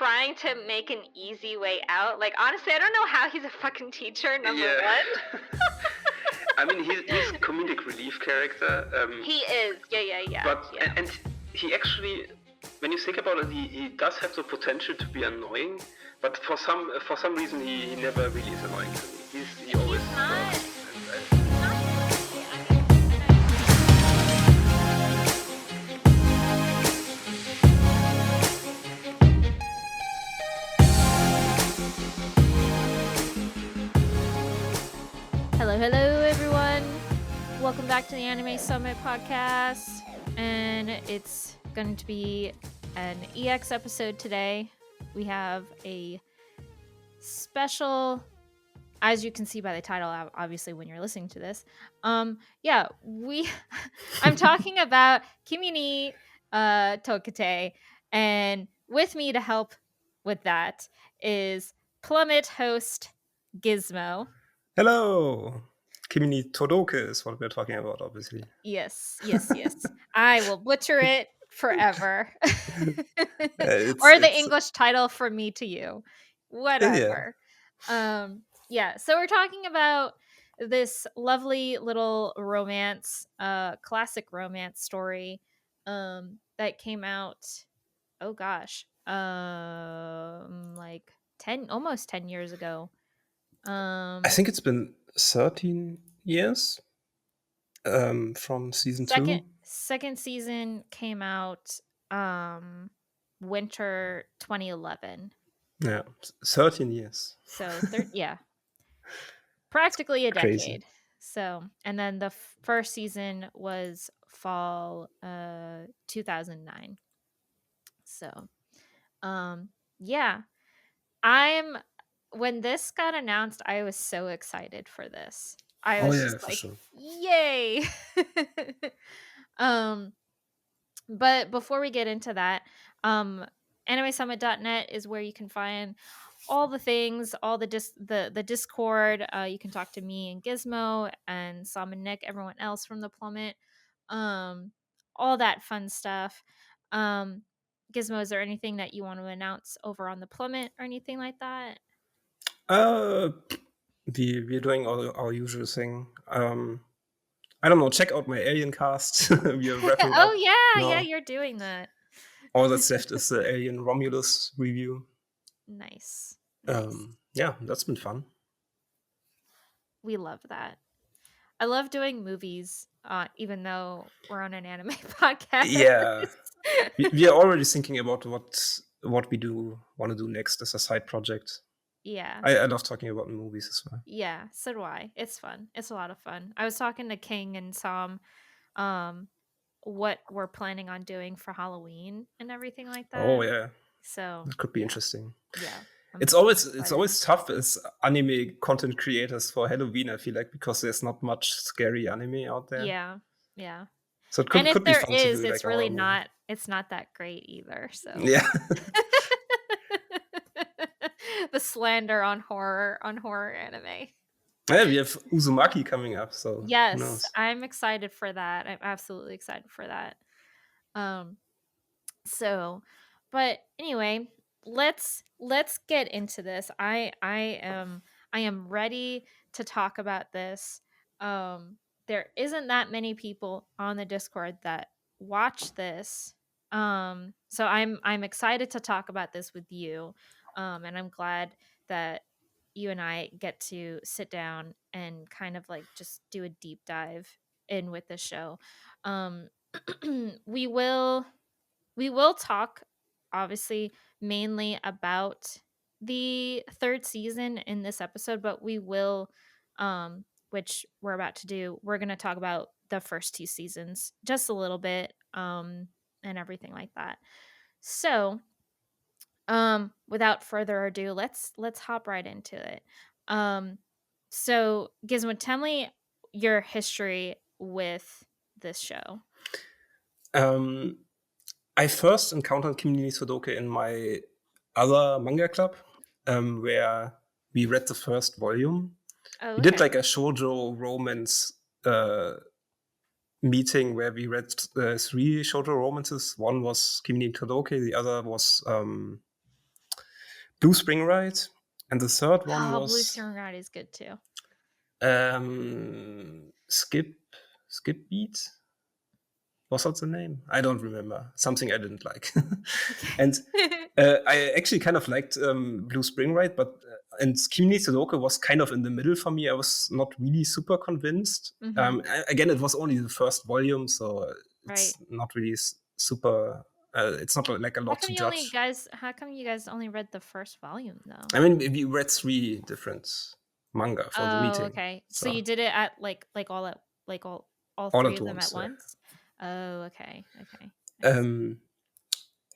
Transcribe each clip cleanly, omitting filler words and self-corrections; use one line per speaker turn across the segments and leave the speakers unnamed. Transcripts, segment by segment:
trying to make an easy way out. Like, honestly, I don't know how he's a fucking teacher, number one.
I mean, he's comedic relief character.
He is, yeah.
But and he actually, when you think about it, he does have the potential to be annoying. But for some reason, he never really is annoying to me. He always.
He's not. Hello everyone. Welcome back to the Anime Summit podcast, and it's going to be an EX episode today. We have a special, as you can see by the title, obviously when you're listening to this. I'm talking about Kimi Todoke, and with me to help with that is Plummet host Gizmo.
Hello! Kimi Todoke is what we're talking about, obviously.
Yes. I will butcher it forever. Or the English title from me to you. Whatever.
Yeah.
So we're talking about this lovely little romance, classic romance story that came out, oh gosh, like almost 10 years ago.
I think it's been 13 years from season 2.
Second season came out winter 2011.
Yeah, 13 years.
So practically a decade.
Crazy.
So, and then the first season was fall 2009. So, when this got announced, I was so excited for this. I was just like,
sure.
Yay. But before we get into that, animesummit.net is where you can find all the things, all the Discord. You can talk to me and Gizmo and Sam and Nick, everyone else from the Plummet, all that fun stuff. Gizmo, is there anything that you want to announce over on the Plummet or anything like that?
We're doing our usual thing. I don't know, check out my Alien cast. We are wrapping up.
Yeah, you're doing that.
All that's left is the Alien Romulus review.
Nice.
Yeah, that's been fun.
We love that. I love doing movies, even though we're on an anime podcast.
Yeah. We are already thinking about what we want to do next as a side project.
Yeah.
I love talking about movies as well.
Yeah, so do I. It's fun. It's a lot of fun. I was talking to King and Sam what we're planning on doing for Halloween and everything like that.
Oh yeah.
So
it could be interesting.
Yeah.
It's always tough as anime content creators for Halloween, I feel like, because there's not much scary anime out there.
Yeah.
So it could be fun to do,
it's really not. It's not that great either. So
yeah.
The slander on horror anime.
Yeah, we have Uzumaki coming up, so
yes, I'm excited for that. I'm absolutely excited for that. But anyway, let's get into this. I am ready to talk about this. There isn't that many people on the Discord that watch this. So I'm excited to talk about this with you. And I'm glad that you and I get to sit down and kind of like just do a deep dive in with the show. We will talk obviously mainly about the third season in this episode, but we will which we're about to do, we're going to talk about the first 2 seasons just a little bit and everything like that. So without further ado, let's hop right into it. So Gizmo, tell me your history with this show.
I first encountered Kimi Todoke in my other manga club, where we read the first volume.
Oh, okay.
We did like a shoujo romance meeting where we read 3 shoujo romances. One was Kimi Todoke, the other was Blue Spring Ride, and the third one
Oh, Blue
was
String Ride is good too.
Skip Beat. Was that the name? I don't remember. Something I didn't like. And
Okay.
I actually kind of liked Blue Spring Ride, but and Kimi Todoke was kind of in the middle for me. I was not really super convinced.
Mhm.
Again, it was only the first volume, so
Right.
it's not really super. It's not like a lot to judge.
How come you guys only read the first volume though?
I mean, we read three different manga for the
Oh,
meeting,
okay. So
so
you did it at like all
all
3
at
of them at
once. Yeah.
once? Oh, okay. Okay. I see.
Um,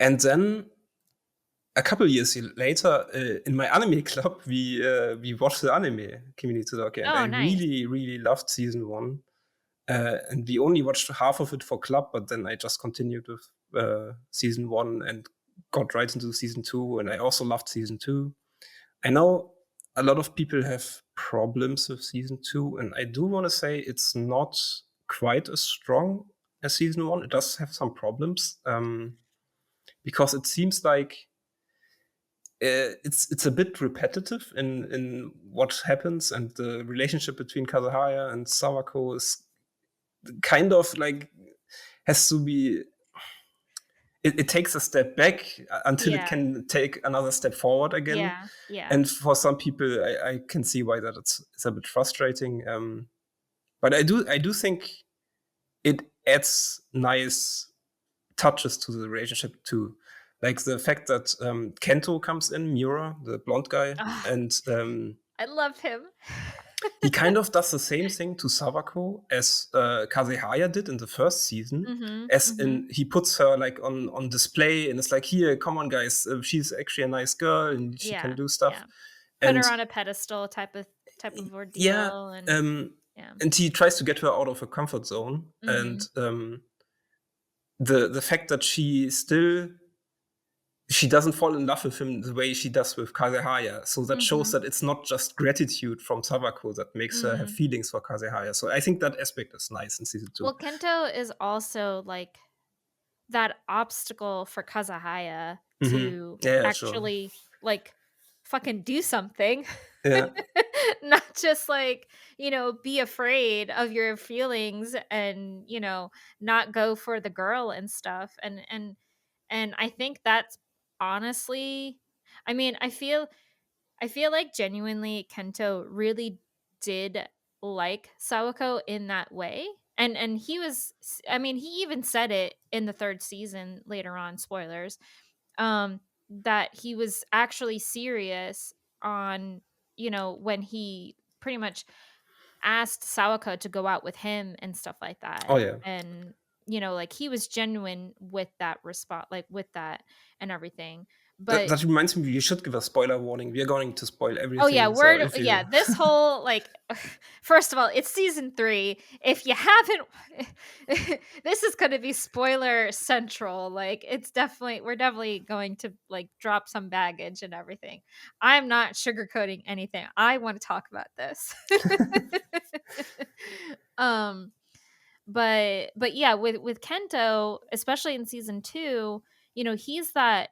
and then a couple years later, in my anime club, we watched the anime Kimi ni Todoke, and I
Oh, nice.
really loved season one. And we only watched half of it for club, but then I just continued with season one and got right into season two, and I also loved season two. I know a lot of people have problems with season two, and I do want to say it's not quite as strong as season one. It does have some problems because it seems like it's a bit repetitive in what happens, and the relationship between Kazuhaya and Sawako is kind of like has to be. It takes a step back until it
Yeah.
can take another step forward again.
Yeah. Yeah.
And for some people, I can see why that it's a bit frustrating. But I do think it adds nice touches to the relationship too. Like the fact that Kento comes in, Miura, the blonde guy,
Ugh,
and
I love him.
he kind of does the same thing to Sawako as Kazehaya did in the first season.
Mhm.
As
Mhm.
in, he puts her like on display, and it's like, here, come on, guys, she's actually a nice girl, and she can
Yeah.
do stuff.
Yeah. Put
And
her on a pedestal type of
yeah,
ordeal and
um,
yeah.
and he tries to get her out of her comfort zone. And
Mhm.
the fact that she doesn't fall in love with him the way she does with Kazehaya. So that shows
Mhm.
that it's not just gratitude from Sawako that makes her have
Mm.
feelings for Kazehaya. So I think that aspect is nice in season two.
Well, Kento is also like that obstacle for Kazahaya to
Yeah, sure.
actually like fucking do something.
Yeah,
Not just like, be afraid of your feelings and, not go for the girl and stuff. And I think that's honestly, I mean, I feel like genuinely Kento really did like Sawako in that way. And I mean, he even said it in the 3rd season later on, spoilers, um, that he was actually serious on, when he pretty much asked Sawako to go out with him and stuff like
oh
that.
yeah.
And, like he was genuine with that response, like with that and everything.
That,
But
that reminds me, you should give a spoiler warning. We are going to spoil
oh yeah,
everything. So if you,
this whole like first of all, it's season 3. If you haven't this is going to be spoiler central. Like we're definitely going to like drop some baggage and everything. I'm not sugarcoating anything. I want to talk about this. um but yeah, with Kento, especially in season 2, he's that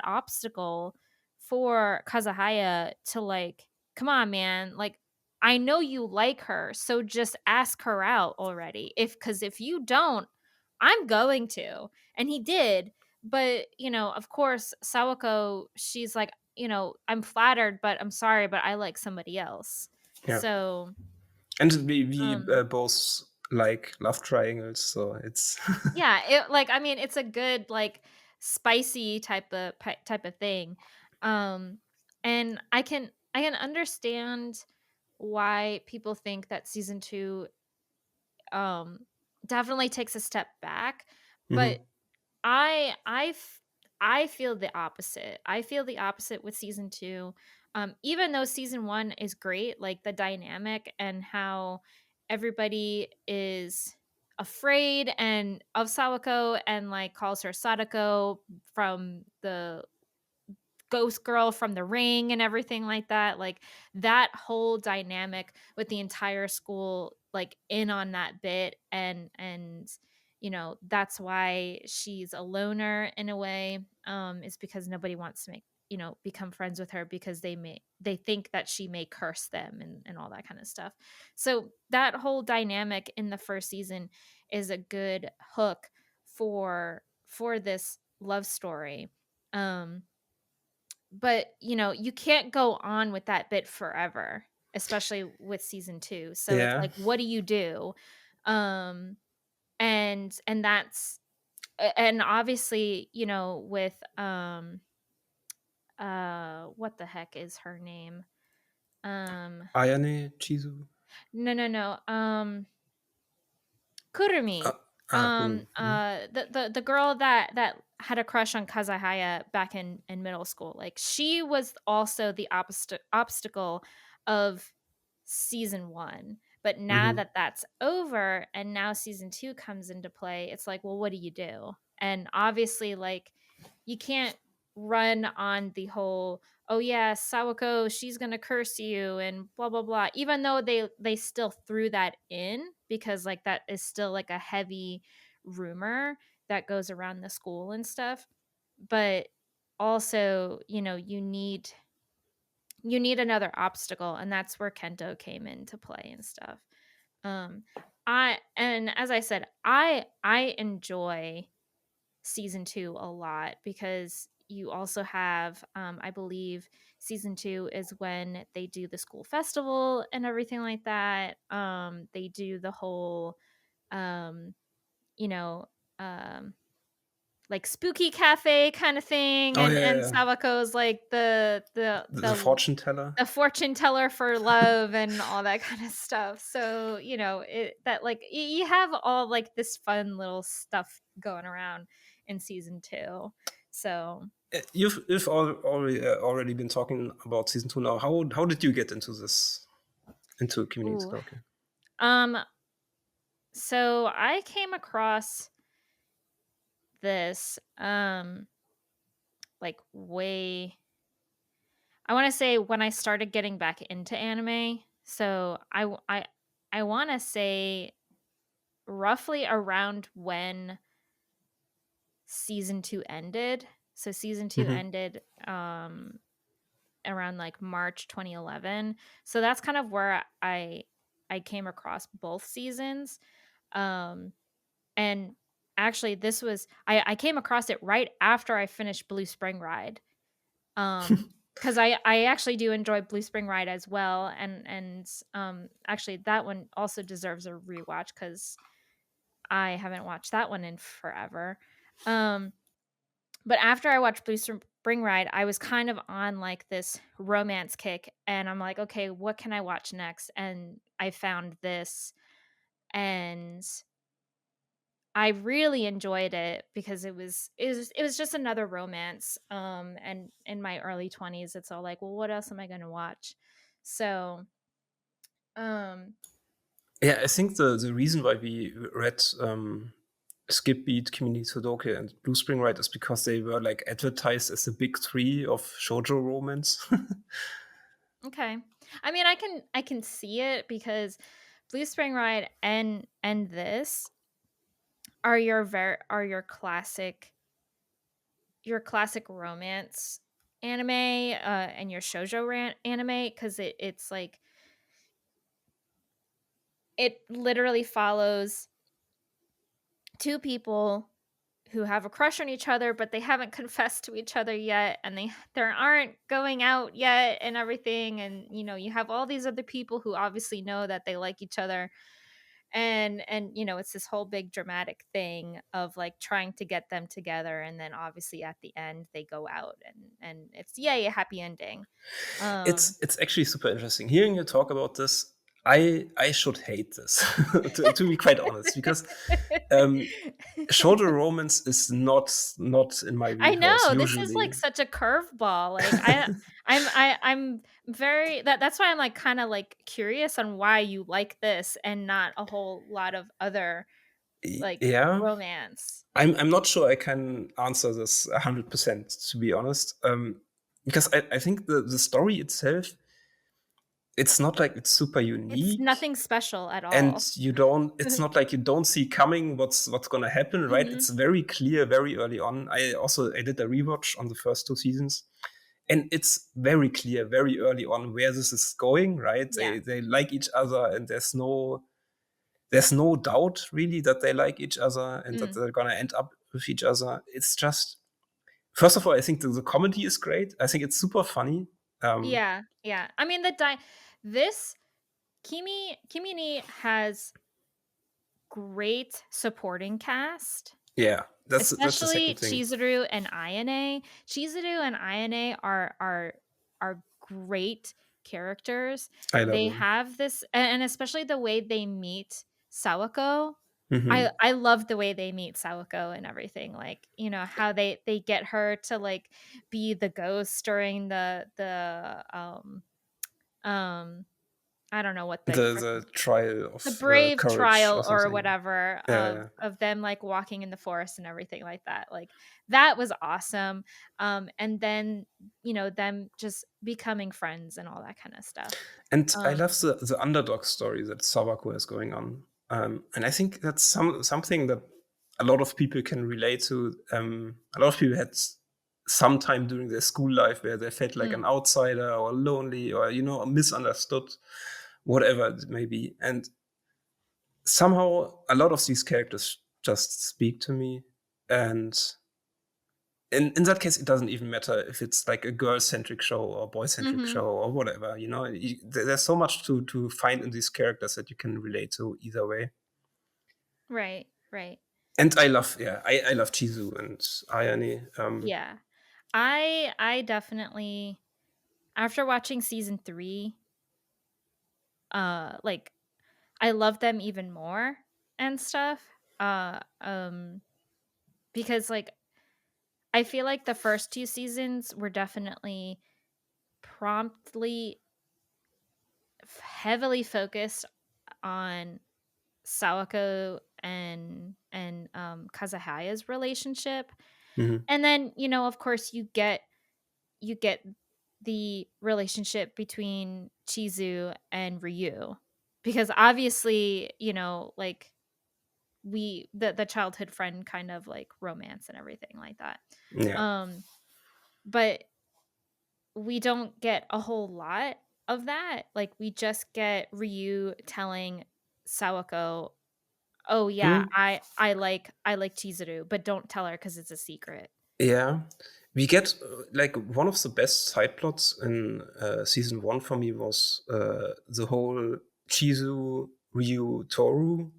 obstacle for Kazahaya to like, come on, man, like I know you like her, so just ask her out already. Cuz if you don't, I'm going to. And he did. But, of course, Sawako, she's like, I'm flattered, but I'm sorry, but I like somebody else.
yeah.
So,
And we
um
both like love triangles, so it's
yeah, I mean, it's a good, like, spicy type of thing. Um, and I can understand why people think that season 2, um, definitely takes a step back, but
Mhm.
I I f I feel the opposite. I feel the opposite with season 2. Even though season 1 is great, like the dynamic and how everybody is afraid and of Sawako and like calls her Sadako from the ghost girl from The Ring and everything like that. Like that whole dynamic with the entire school like in on that bit and that's why she's a loner in a way, is because nobody wants to become friends with her because they think that she may curse them and all that kind of stuff. So that whole dynamic in the first season is a good hook for this love story. Um but you can't go on with that bit forever, especially with season 2. So it's
Yeah,
like, what do you do? Um and that's and obviously, with what the heck is her name? Um
Ayane Chizu.
no, no, no. Kurumi.
Cool. Mhm.
The girl that had a crush on Kazahaya back in middle school. Like, she was also the obstacle of season 1. But now
Mhm.
that that's over and now season 2 comes into play, it's like, well, what do you do? And obviously, like, you can't run on the whole, oh yeah, Sawako, she's gonna curse you and blah blah blah. Even though they still threw that in, because like that is still like a heavy rumor that goes around the school and stuff. But also, you need another obstacle, and that's where Kento came into play and stuff. Um and as I said, I enjoy season 2 a lot because you also have, I believe season 2 is when they do the school festival and everything like that. They do the whole, um you know um like spooky cafe kind of thing,
Oh,
and
yeah.
Sawako's like
The fortune teller.
the fortune teller for love and all that kind of stuff. So, that like you have all like this fun little stuff going around in season 2. So,
You've already been talking about season 2 now. How did you get into this, into Kimi
ooh.
Todoke?
Um so I came across this, like, way, I want to say, when I started getting back into anime. So I want to say roughly around when season 2 ended. So season 2
Mhm.
ended around like March 2011. So that's kind of where I came across both seasons. Um and actually, this was, I came across it right after I finished Blue Spring Ride. Because I actually do enjoy Blue Spring Ride as well, and actually that one also deserves a rewatch because I haven't watched that one in forever. Um, but after I watched Blue Spring Ride, I was kind of on like this romance kick, and I'm like, okay, what can I watch next? And I found this, and I really enjoyed it because it was just another romance. And in my early 20s, it's all like, well, what else am I going to watch? So, um,
Yeah, I think the reason why we read Skip Beat, Kimi Todoke, and Blue Spring Ride is because they were like advertised as the big three of shoujo romance.
okay. I mean, I can see it because Blue Spring Ride and this are your classic romance anime, and your shoujo anime, because it's like, it literally follows two people who have a crush on each other, but they haven't confessed to each other yet, and they aren't going out yet and everything. And you have all these other people who obviously know that they like each other, and it's this whole big dramatic thing of like trying to get them together, and then obviously at the end they go out, and it's, yay, a happy ending. um
It's actually super interesting hearing you talk about this. I should hate this, to be quite honest, because um, shoujo romance is not in my
I
wheelhouse
know, this is like
usually.
such a curveball. Like, I'm very, that's why I'm like kind of like curious on why you like this and not a whole lot of other like
Yeah,
romance.
I'm not sure I can answer this 100%, to be honest, because I think the story itself it's not like it's super
It's
unique,
nothing special at
and
all.
you don't it's not like you don't see coming what's gonna happen, right?
Mhm.
It's very clear very early on. I did a rewatch on the first 2 seasons, and it's very clear very early on where this is going, right?
Yeah.
They like each other, and there's no doubt really that they like each other and that
Mm.
they're gonna end up with each other. It's just first of all, I think the comedy is great. I think it's super funny. Um,
Yeah, yeah. I mean, this Kimi has great supporting cast,
yeah, that's the second
especially
thing.
Chizuru and Ayane. Chizuru and Ayane are great characters.
I love
They
them.
have this, and especially the way they meet Sawako.
Mhm.
I love the way they meet Sawako and everything, like, how they get her to, like, be the ghost during um, I don't know what the
The trial
the
of,
brave
courage or
trial or
something.
whatever
Yeah,
of
yeah.
them, like, walking in the forest and everything like that, like, that was awesome, and then, them just becoming friends and all that kinda stuff.
And I
Um
love the underdog story that Sawako is going on. And I think that's something that a lot of people can relate to. A lot of people had some time during their school life where they felt like
mm,
an outsider or lonely or, misunderstood, whatever it may be. And somehow a lot of these characters just speak to me. And in that case, it doesn't even matter if it's like a girl-centric show or boy-centric
mhm,
show or whatever. There's so much to find in these characters that you can relate to either way.
right, right,
And I love Chizu and Ayane.
yeah. I definitely, after watching season 3, like, I love them even more and stuff, because, like, I feel like the first 2 seasons were definitely promptly heavily focused on Sawako and Kazuhaya's relationship.
Mhm.
And then, of course, you get the relationship between Chizu and Ryu, because obviously, like, the childhood friend kind of, like, romance and everything like that.
Yeah.
Um but we don't get a whole lot of that. Like, we just get Ryu telling Sawako, "Oh, yeah,
Mm,
I like Chizuru, but don't tell her because it's a secret."
yeah. We get like one of the best side plots in season one for me was the whole Chizu Ryu Toru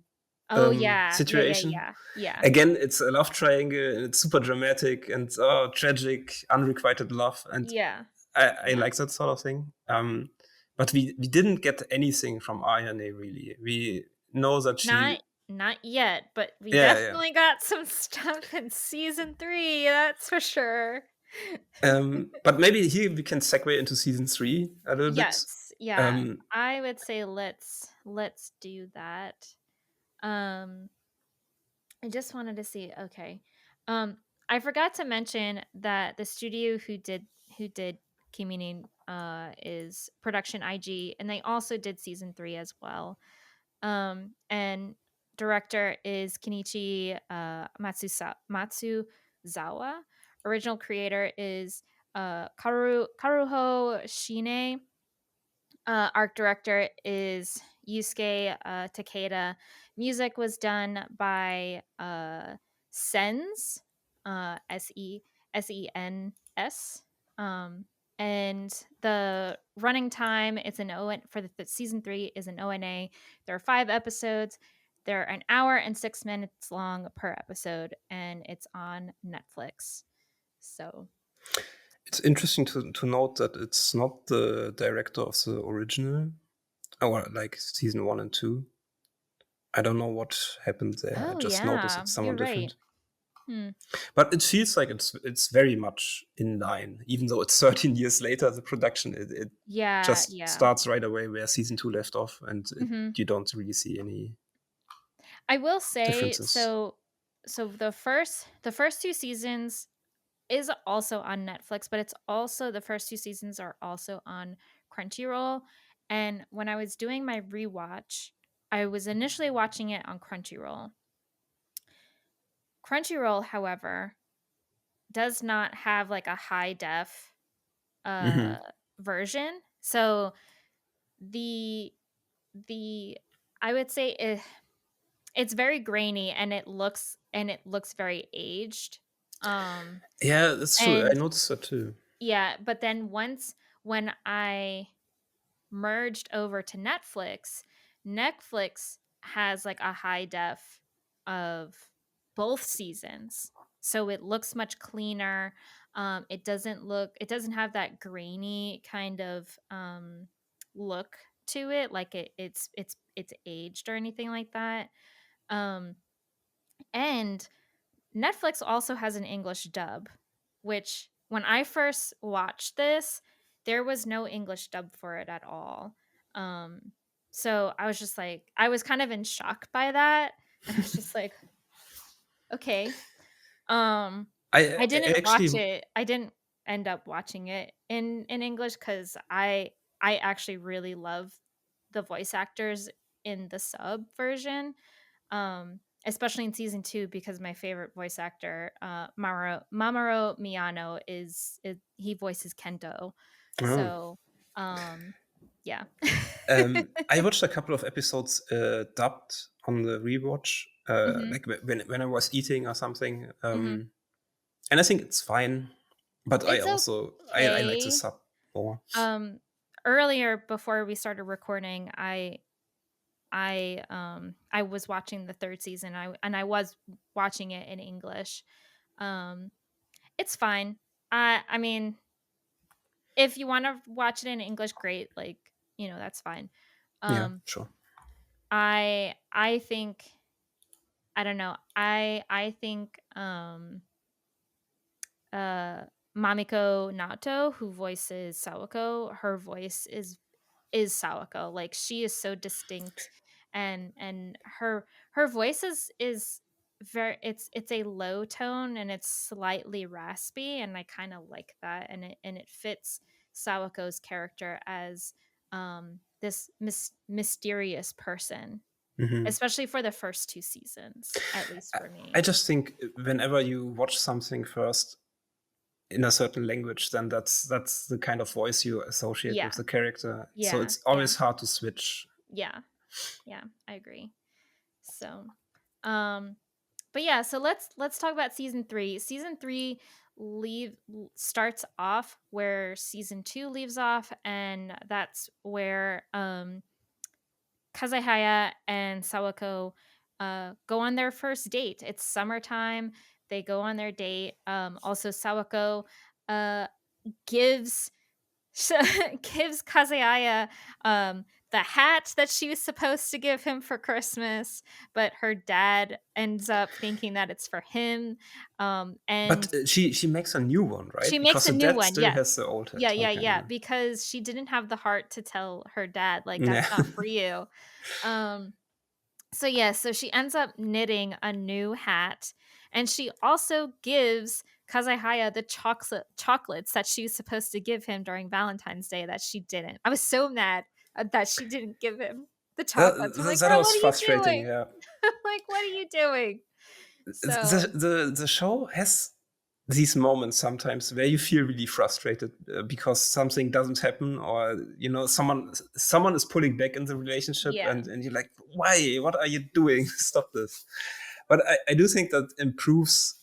Oh, yeah. Yeah, yeah,
situation.
yeah. Yeah.
Again, it's a love triangle and it's super dramatic and tragic, unrequited love. And
Yeah.
I
Yeah.
like that sort of thing. But we didn't get anything from Ayane really. We know that she,
Not yet, but we
yeah, yeah.
definitely got some stuff in season 3, that's for sure.
But maybe here we can segue into season three a little bit.
Yes. Yeah.
Um,
I would say let's do that. Um I just wanted to see. Okay. I forgot to mention that the studio who did Kimi is Production IG, and they also did season 3 as well. And director is Kenichi Matsuzawa. Original creator is Karuho Shine. Art director is Yusuke Takeda. Music was done by Sens. Um, and the running time, it's an ON for the season 3 is an ONA. There are 5 episodes. They're an hour and 6 minutes long per episode, and it's on Netflix. So,
it's interesting to note that it's not the director of the original, or like season one and two. I don't know what happened there. I
oh
just noticed
yeah,
it's someone
you're right.
different.
Hmm.
But it feels like it's very much in line, even though it's 13 years later. The production it
Yeah,
just
yeah.
starts right away where season two left off, and
Mhm.
you don't really see any
I will say,
differences.
so the first 2 seasons is also on Netflix, but it's also the first 2 seasons are also on Crunchyroll, And when I was doing my rewatch, I was initially watching it on Crunchyroll. Crunchyroll, however, does not have like a high def uh
Mhm.
version. So the the I would say it's very grainy, and it looks very aged. Um
Yeah, that's true. I
and
noticed that too.
yeah, but then once when I merged over to Netflix, Netflix has like a high def of both seasons. So it looks much cleaner. It doesn't have that grainy kind of look to it, like it's aged or anything like that. Um and Netflix also has an English dub, which when I first watched this, there was no English dub for it at all. Um, so I was just like, I was kind of in shock by that, and I was just like, okay. Um,
I
I
I
didn't watch
actually
it. I didn't end up watching it in English because I actually really love the voice actors in the sub version, especially in season 2 because my favorite voice actor, Mamoru Miyano, he voices Kento.
oh.
So, um, yeah.
I watched a couple of episodes dubbed on the rewatch,
Mhm.
like when I was eating or something,
Mhm.
and I think it's fine. But I
It's
also I like the
okay.
sub more.
Um, Earlier before we started recording, I was watching the 3rd season. I was watching it in English. Um, it's fine. I mean, if you wanna watch it in English, great, like, that's fine.
Yeah,
Um,
sure.
I think I don't know. I think, uh, Mamiko Nato, who voices Sawako, her voice is Sawako. Like, she is so distinct, and her voice is very it's a low tone, and it's slightly raspy, and I kinda like that, and it fits Sawako's character as, this mysterious person,
Mhm.
especially for the first 2 seasons, at least
I
for
I
me.
just think whenever you watch something first in a certain language, then that's the kind of voice you associate with
Yeah.
the character. So
Yeah.
it's
Yeah.
always hard to switch.
Yeah. Yeah, I agree. So, um but yeah, so let's talk about season 3. Season 3 starts off where season 2 leaves off, and that's where Kazahaya and Sawako go on their first date. It's summertime. They go on their date. Also Sawako uh gives gives Kazuyaya, the hat that she was supposed to give him for Christmas, but her dad ends up thinking that it's for him, and
But she makes a new one,
she
right?
makes
Because
a
the
new
dad
one,
still
yes.
has the old
Yeah,
hat.
yeah,
Okay,
yeah,
yeah.
because she didn't have the heart to tell her dad, like, "That's
Yeah.
not for you." Um, so yeah, so she ends up knitting a new hat, and she also gives Kazahaya the chocolates that she was supposed to give him during Valentine's Day that she didn't. I was so mad that she didn't give him the
That
chocolates. I'm like,
that
"Girl,
was
what are you
frustrating,
doing?"
yeah.
Like, "What are you doing?"
The
So,
the show has these moments sometimes where you feel really frustrated because something doesn't happen, or someone is pulling back in the relationship,
yeah.
and you're like, why, what are you doing? Stop this. But I do think that improves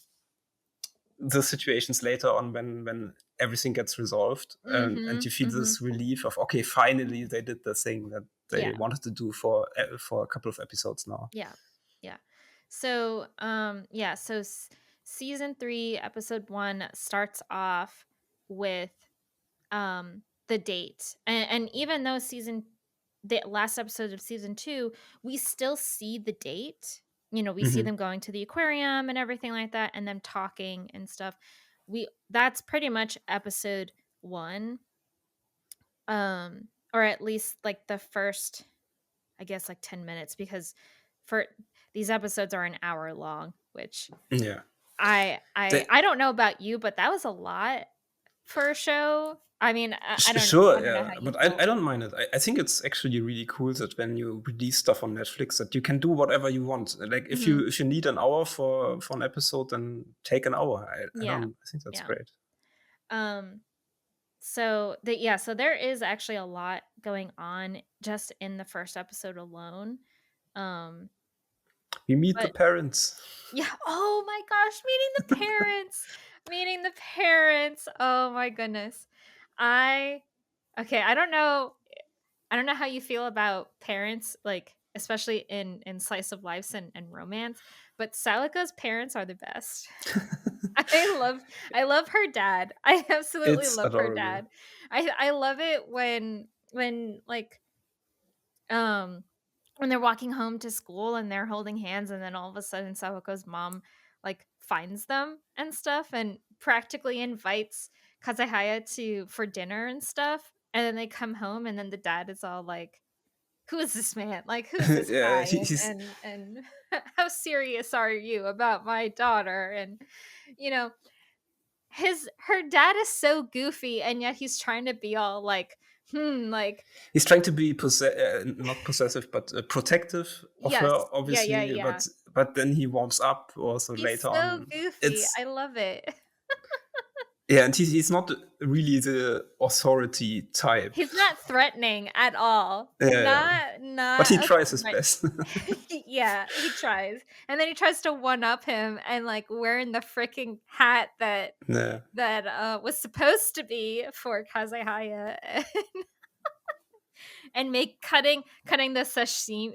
the situations later on when everything gets resolved, and
Mhm,
you feel
mhm.
this relief of, okay, finally they did the thing that they
Yeah.
wanted to do for a couple of episodes now.
Yeah. Yeah. So, yeah, so season 3, episode 1 starts off with the date. And even though the last episode of season 2, we still see the date. We see
Hmm.
them going to the aquarium and everything like that, and them talking and stuff. That's pretty much episode 1. Or at least like the first, I guess, like 10 minutes, because for these episodes are an hour long, which
Yeah.
I
They,
I I don't know about you, but that was a lot. for a show. I mean,
Sure,
I don't know
yeah,
how you
but
feel.
I don't mind it. I think it's actually really cool that when you release stuff on Netflix, that you can do whatever you want. Like
Mhm.
if you need an hour for an episode, then take an hour.
Yeah.
I think that's
Yeah.
great.
Um, so there is actually a lot going on just in the first episode alone. Um,
We meet the
but
parents.
yeah, oh my gosh, meeting the parents. Meeting the parents. Oh my goodness. I okay, I don't know how you feel about parents, like especially in slice of lives and romance, but Salika's parents are the best. I love I love her dad. I absolutely
It's
love her
adorable.
dad. I love it when like um when they're walking home to school and they're holding hands and then all of a sudden Sawako's mom like finds them and stuff and practically invites Kazahaya to for dinner and stuff. And then they come home and then the dad is all like, who is this man? Like, who is this
Yeah,
guy?
he's
And how serious are you about my daughter? And you know, his her dad is so goofy, and yet he's trying to be all like, like
he's trying to be not possessive, but protective of
yes,
her,
yeah, yeah,
obviously.
yeah.
But then he warms up also
He's
later
so
on.
goofy.
It's
I love it.
yeah, and he's not really the authority type.
He's not threatening at all.
Yeah, but he
Not a
tries his
threat.
best.
Yeah, he tries. And then he tries to one up him and like wearing the freaking hat
Yeah.
that was supposed to be for Kazehaya and make cutting the sashimi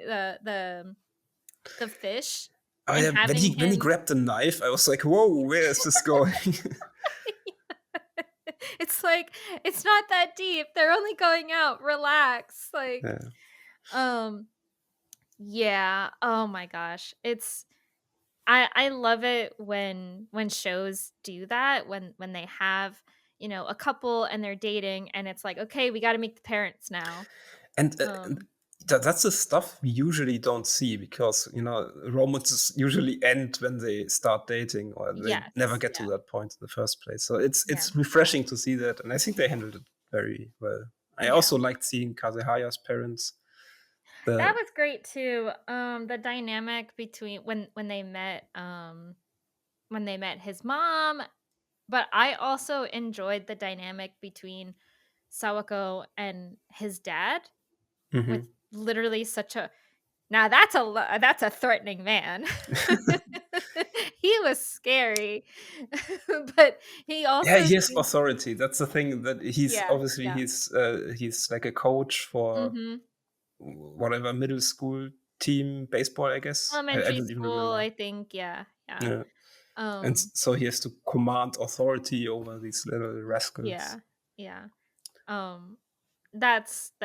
the fish
Oh
and
yeah,
having
when he
him
grabbed the knife, I was like, "Whoa, where is this going?"
it's like it's not that deep. They're only going out. Relax. Like
Yeah.
um yeah. Oh my gosh. I love it when shows do that when they have, a couple and they're dating and it's like, "Okay, we gotta meet the parents now."
And
Um,
that's the stuff we usually don't see because romances usually end when they start dating or they never
yes,
get to
yeah,
that point in the first place. So
yeah,
it's refreshing to see that, and I think they handled it very well. I
yeah.
also liked seeing Kazehaya's parents.
That
The
was great too. The dynamic between when they met his mom, but I also enjoyed the dynamic between Sawako and his dad with
Mhm.
literally such a now that's a threatening man. He was scary, but he
Yeah,
also
he has
seemed
authority. That's the thing that he's
yeah,
obviously
yeah.
he's like a coach for
Mhm.
whatever middle school team baseball, I guess. I
Elementary
don't even
school,
remember.
I think, yeah, yeah.
Yeah. And
Um,
so he has to command authority over these little rascals.
yeah, yeah. Um,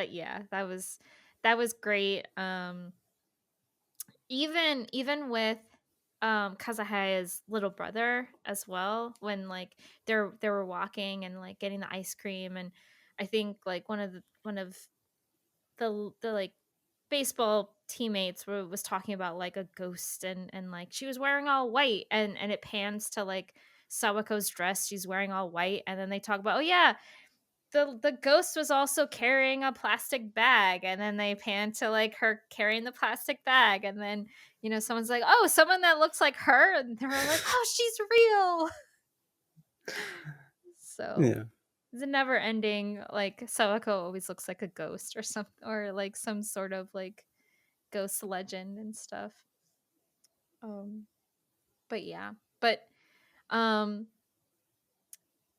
yeah, that was great. Even with Kazahaya's little brother as well when like they were walking and like getting the ice cream and I think like one of the like baseball teammates was talking about like a ghost and like she was wearing all white and it pans to like Sawako's dress, she's wearing all white and then they talk about, oh yeah, the ghost was also carrying a plastic bag and then they pan to like her carrying the plastic bag and then someone's like, oh, someone that looks like her and they're like, oh, she's real. So
Yeah.
it's a never ending, like Sawako always looks like a ghost or something or like some sort of like ghost legend and stuff. um but yeah, but um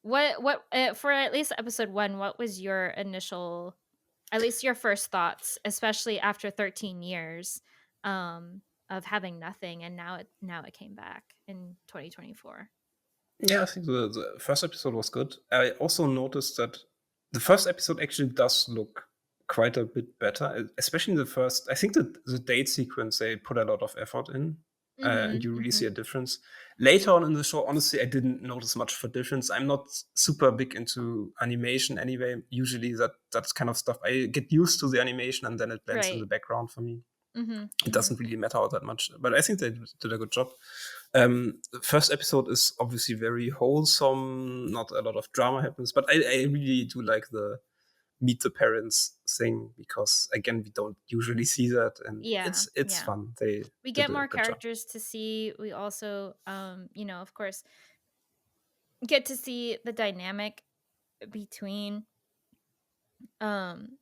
what for at least episode 1, what was your initial, at least your first thoughts, especially after 13 years of having nothing and now it came back in 2024?
Yeah, I think the first episode was good. I also noticed that the first episode actually does look quite a bit better, especially in the first. I think that the date sequence they put a lot of effort in, and
Mhm,
you really see
mhm.
a difference. Later on in the show, honestly, I didn't notice much of a difference. I'm not super big into animation anyway. Usually, that's kind of stuff I get used to the animation, and then it blends in the
Right.
background for me.
Mhm,
It
mhm.
doesn't really matter all that much, but I think they did a good job. The first episode is obviously very wholesome. Not a lot of drama happens, but I really do like the meet the parents thing because again we don't usually see that, and
Yeah,
it's
yeah.
fun. They
We
did
get
a
more
good job.
characters to see. We also, of course, get to see the dynamic between um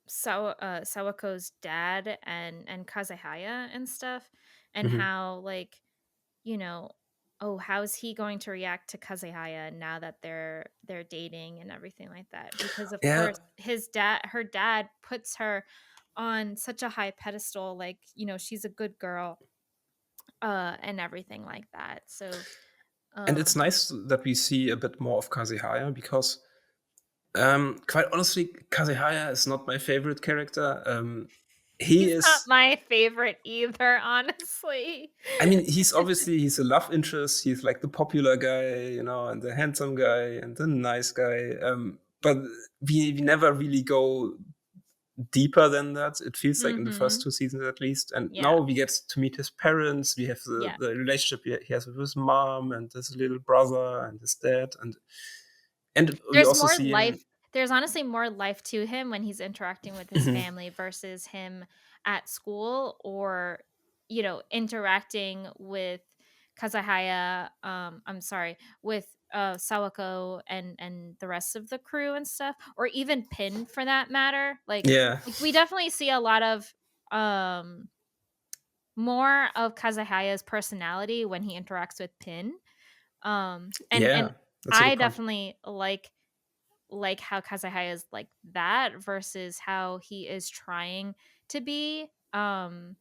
Sawako's dad and Kazahaya and stuff, and
Mhm.
how, like, you know, oh, how is he going to react to Kazehaya now that they're dating and everything like that? Because of
Yeah,
course her dad puts her on such a high pedestal, like, she's a good girl, and everything like that. So,
and it's
um
nice that we see a bit more of Kazehaya because, quite honestly, Kazehaya is not my favorite character. He
he's not
is.
my favorite either, honestly.
I mean, he's a love interest. He's like the popular guy, and the handsome guy and the nice guy. But we never really go deeper than that. It feels like in the first
Mhm.
two seasons at least. And
Yeah.
now we get to meet his parents. We have the,
Yeah.
the relationship he has with his mom and his little brother and his dad. And we
There's
also
more
see
life
him.
there's honestly more life to him when he's interacting with his
Mhm.
family versus him at school, or, interacting with Kazahaya, I'm sorry, with, Sawako and the rest of the crew and stuff, or even Pin for that matter.
Yeah,
We definitely see a lot of, more of Kazahaya's personality when he interacts with Pin. And
yeah, that's a good
I
point.
definitely like how Kazahaya is like that versus how he is trying to be. And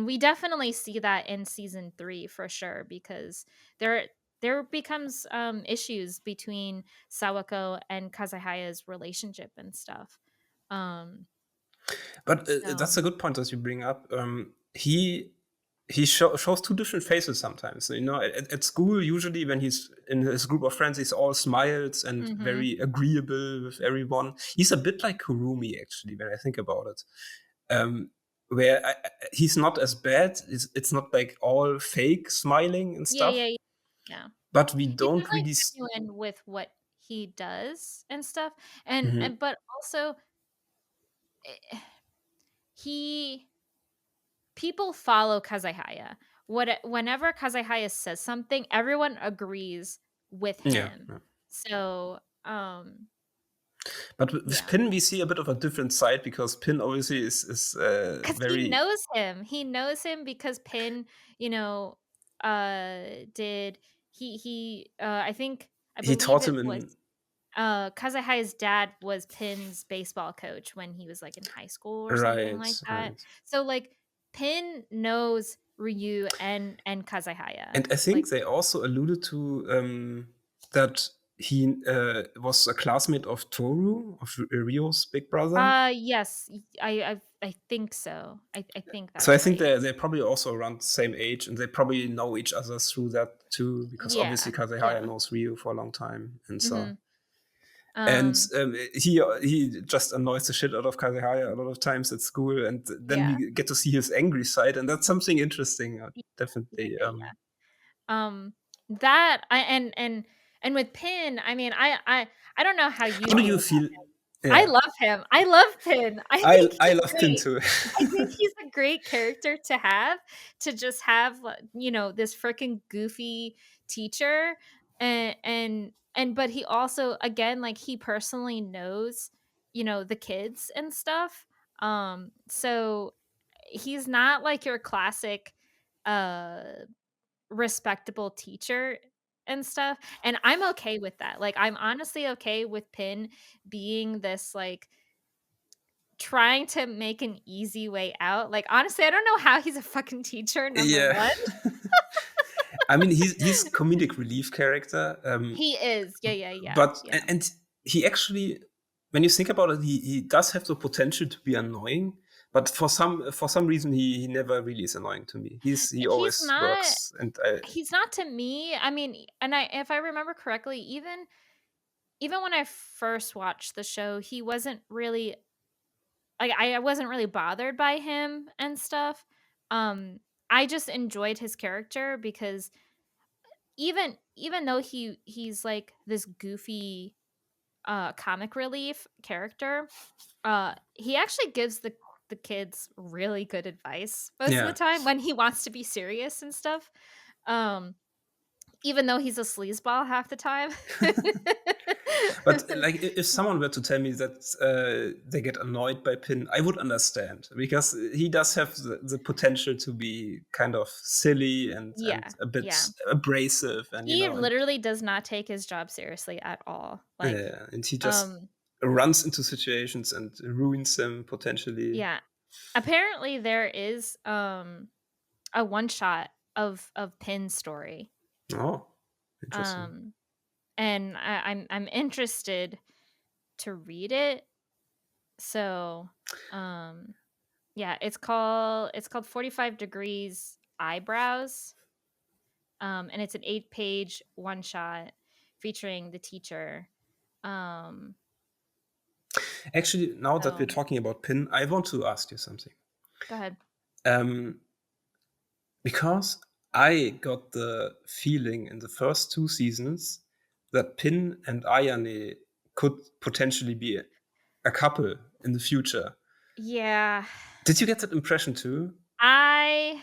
we definitely see that in season 3 for sure, because there becomes issues between Sawako and Kazahaya's relationship and stuff. Um
But that's
so
a good point that you bring up. He shows two different faces sometimes. At school, usually when he's in his group of friends, he's all smiles and
mhm.
very agreeable with everyone. He's a bit like Kurumi, actually, when I think about it. Um, where he's not as bad. It's not like all fake smiling and
Yeah,
stuff.
yeah, yeah. Yeah.
But we
He's
don't
definitely
really.
genuine with what he does and stuff. And
Mhm.
but also, eh, he people follow Kazahaya. Whenever Kazahaya says something, everyone agrees with
Yeah,
him.
yeah.
So,
But with
yeah.
Pin, we see a bit of a different side because Pin obviously is
'Cause he
very.
knows him. He knows him because Pin, did I
He
believe
taught
it
him
was,
in.
Kazuhaya's dad was Pin's baseball coach when he was, like, in high school or something
Right,
like that.
right.
So, like, Pin knows Ryu and Kazuhaya.
And I
Like,
think they also alluded to that he was a classmate of Toru, of Ryo's big brother.
yes, I think so. I think
So I
that's
think
right.
they're probably also around the same age, and they probably know each other through that too, because obviously
Yeah,
Kazehaya
yeah.
knows Ryo for a long time, and so.
Mhm.
And
Um,
he just annoys the shit out of Kazehaya a lot of times at school, and then
yeah.
we get to see his angry side, and that's something interesting.
Yeah,
Definitely.
yeah, yeah. That I and with Pin, I mean, I don't know how you
How do
feel
you
about
feel?
him. I
Yeah,
love him. I love Pin. I
I
think
I
he's
love Pin
great.
too.
I think he's a great character to have, to just have, this freaking goofy teacher, and but he also, again, like, he personally knows, the kids and stuff. So he's not like your classic uh respectable teacher and stuff, and I'm okay with that. Like, I'm honestly okay with Pin being this, like, trying to make an easy way out. Like, honestly, I don't know how he's a fucking teacher, number
Yeah.
1.
I mean, he's comedic relief character,
He is. Yeah, yeah, yeah,
but
yeah.
and he actually, when you think about it, he does have the potential to be annoying, but for some reason he never really is annoying to me. He
He's
always
not
works, and
he's not to me. I mean, and if I remember correctly, even when I first watched the show, he wasn't really, like, I wasn't really bothered by him and stuff. Um I just enjoyed his character because even though he's like this goofy comic relief character, he actually gives the kids really good advice most of the
Yeah.
time when he wants to be serious and stuff. Um, Even though he's a sleazeball half the time.
But like, if someone were to tell me that they get annoyed by Pin, I would understand because he does have the potential to be kind of silly and
Yeah,
a bit
yeah.
abrasive, and
He literally does not take his job seriously at all. Like,
and he just
um,
runs into situations and ruins them potentially.
yeah. Apparently there is a one shot of Pin's story.
Oh, interesting.
Um and I'm interested to read it. So, um yeah, it's called 45 Degrees Eyebrows. And it's an 8-page one shot featuring the teacher. Um
Actually, now that we're
so
talking about Pin, I want to ask you something.
go ahead.
Um, because I got the feeling in the first two seasons that Pin and Ayane could potentially be a couple in the future.
Yeah.
Did you get that impression too?
I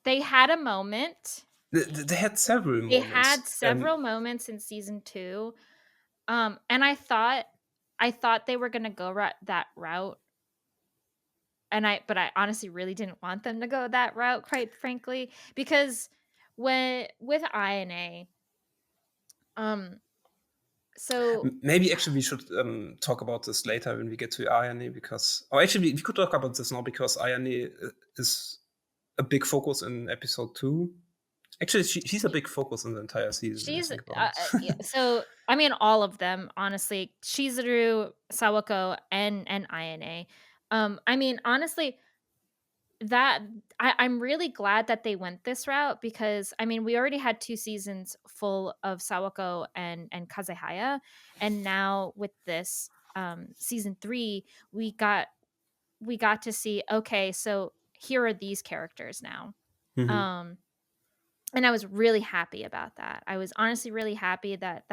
They had a moment.
They had several
They had
moments, and
several moments in season 2. And I thought they were gonna go that route, and I honestly really didn't want them to go that route, quite frankly, because when with INA, um, so
maybe actually we should talk about this later when we get to Ayane, because, or actually we could talk about this now because Ayane is a big focus in episode 2. Actually, she's a
y
big focus in the entire season when you
she's,
think about
yeah,
it.
so, I mean, all of them, honestly, Chizuru, Sawako, and INA. I mean, honestly, that I'm really glad that they went this route because, I mean, we already had 2 seasons full of Sawako and Kazehaya, and now with this, season 3, we got to see, okay, so here are these characters now.
Mhm.
Um, and I was really happy about that. I was honestly really happy that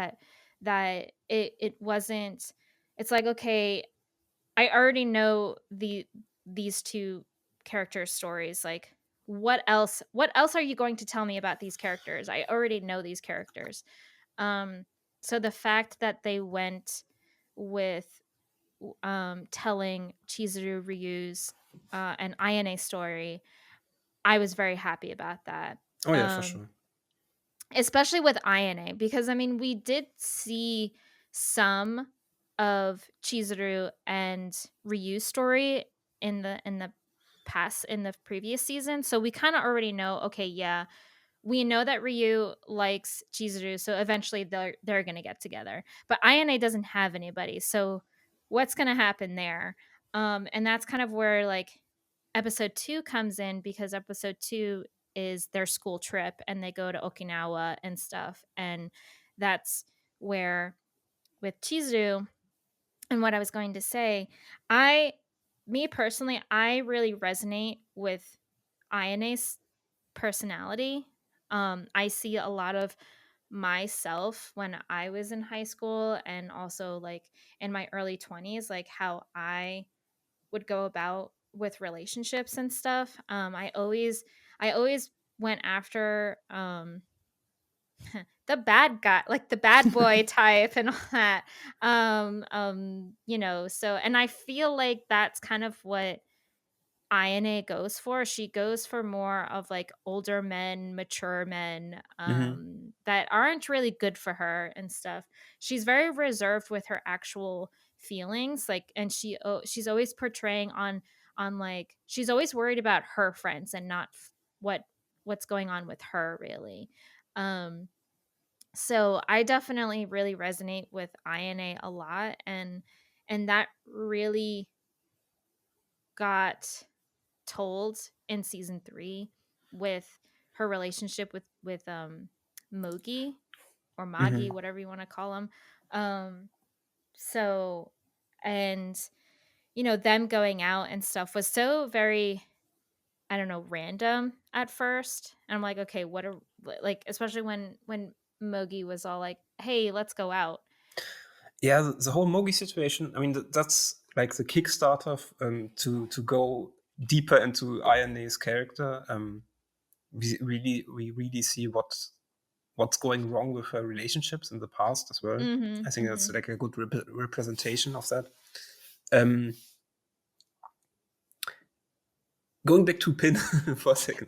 it wasn't, it's like, okay, I already know these 2 characters' stories, like, what else are you going to tell me about these characters? I already know these characters. Um, so the fact that they went with, telling Chizuru Ryu's, and Ayane story, I was very happy about that.
Oh yeah, for
Um,
sure.
Especially with Ayane, because, I mean, we did see some of Chizuru and Ryu's story in the past, in the previous season, so we kinda already know, okay, yeah, we know that Ryu likes Chizuru, so eventually they're gonna get together. But Ayane doesn't have anybody, so what's gonna happen there? And that's kind of where, like, episode 2 comes in, because episode 2 is their school trip and they go to Okinawa and stuff. And that's where, with Chizuru, and what I was going to say, I me personally, I really resonate with Ayane's personality. I see a lot of myself when I was in high school and also, like, in my early 20s, like how I would go about with relationships and stuff. I always went after, the bad guy, like the bad boy type and all that. So, and I feel like that's kind of what INA goes for. She goes for more of, like, older men, mature men,
Mhm.
that aren't really good for her and stuff. She's very reserved with her actual feelings, like, and she's always portraying on, like, she's always worried about her friends and not what's going on with her, really. Um, so I definitely really resonate with INA a lot, and that really got told in season 3 with her relationship with Mogi, or
Mhm.
Magi, whatever you want to call him. So, and them going out and stuff was so very, I don't know, random at first. And I'm like, "Okay, what are," like, especially when Mogi was all like, "Hey, let's go out."
Yeah, the whole Mogi situation. I mean, that's like the Kickstarter to go deeper into Ayane's character. We really see what's going wrong with her relationships in the past as well. I
Mhm,
think that's
mhm.
like a good representation of that. Um, Going back to Pin for a second.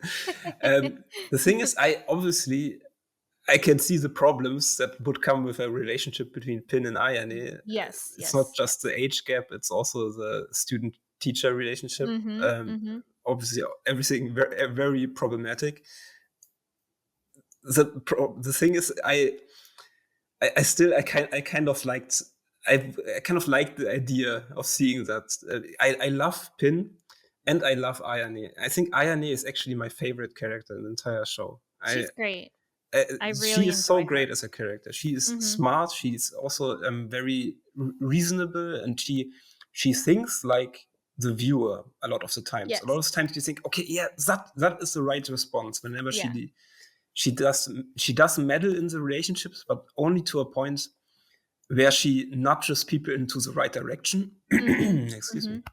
The thing is, I can see the problems that would come with a relationship between Pin and Ayane.
Yes,
It's not
yes.
just the age gap; it's also the student-teacher relationship.
Mhm, mhm.
Obviously, everything very problematic. The thing is, I still I kind of liked I kind of liked the idea of seeing that. I love Pin and I love Ayane. I think Ayane is actually my favorite character in the entire show.
She's great.
Uh,
I
she
really
is so
enjoy her.
great as a character. She is
Mhm.
smart. She's also very reasonable, and she thinks like the viewer a lot of the times. A lot
Yes.
of the times you think, okay, yeah, that is the right response. Whenever
Yeah.
she does meddle in the relationships, but only to a point where she nudges people into the right direction.
Mhm,
Excuse me.
mhm.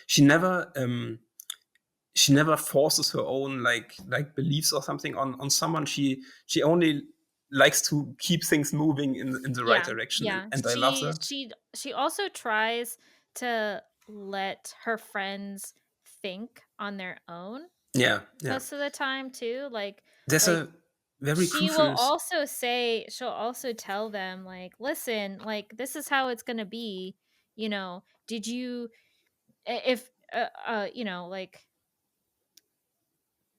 She never she never forces her own like beliefs or something on someone. She only likes to keep things moving in the right
Yeah,
direction,
yeah.
and I love that.
She also tries to let her friends think on their own
Yeah, yeah.
most of the time too,
There's
like,
a very crucial.
she'll also tell them, like, "Listen, like, this is how it's gonna be, did you, if, like,"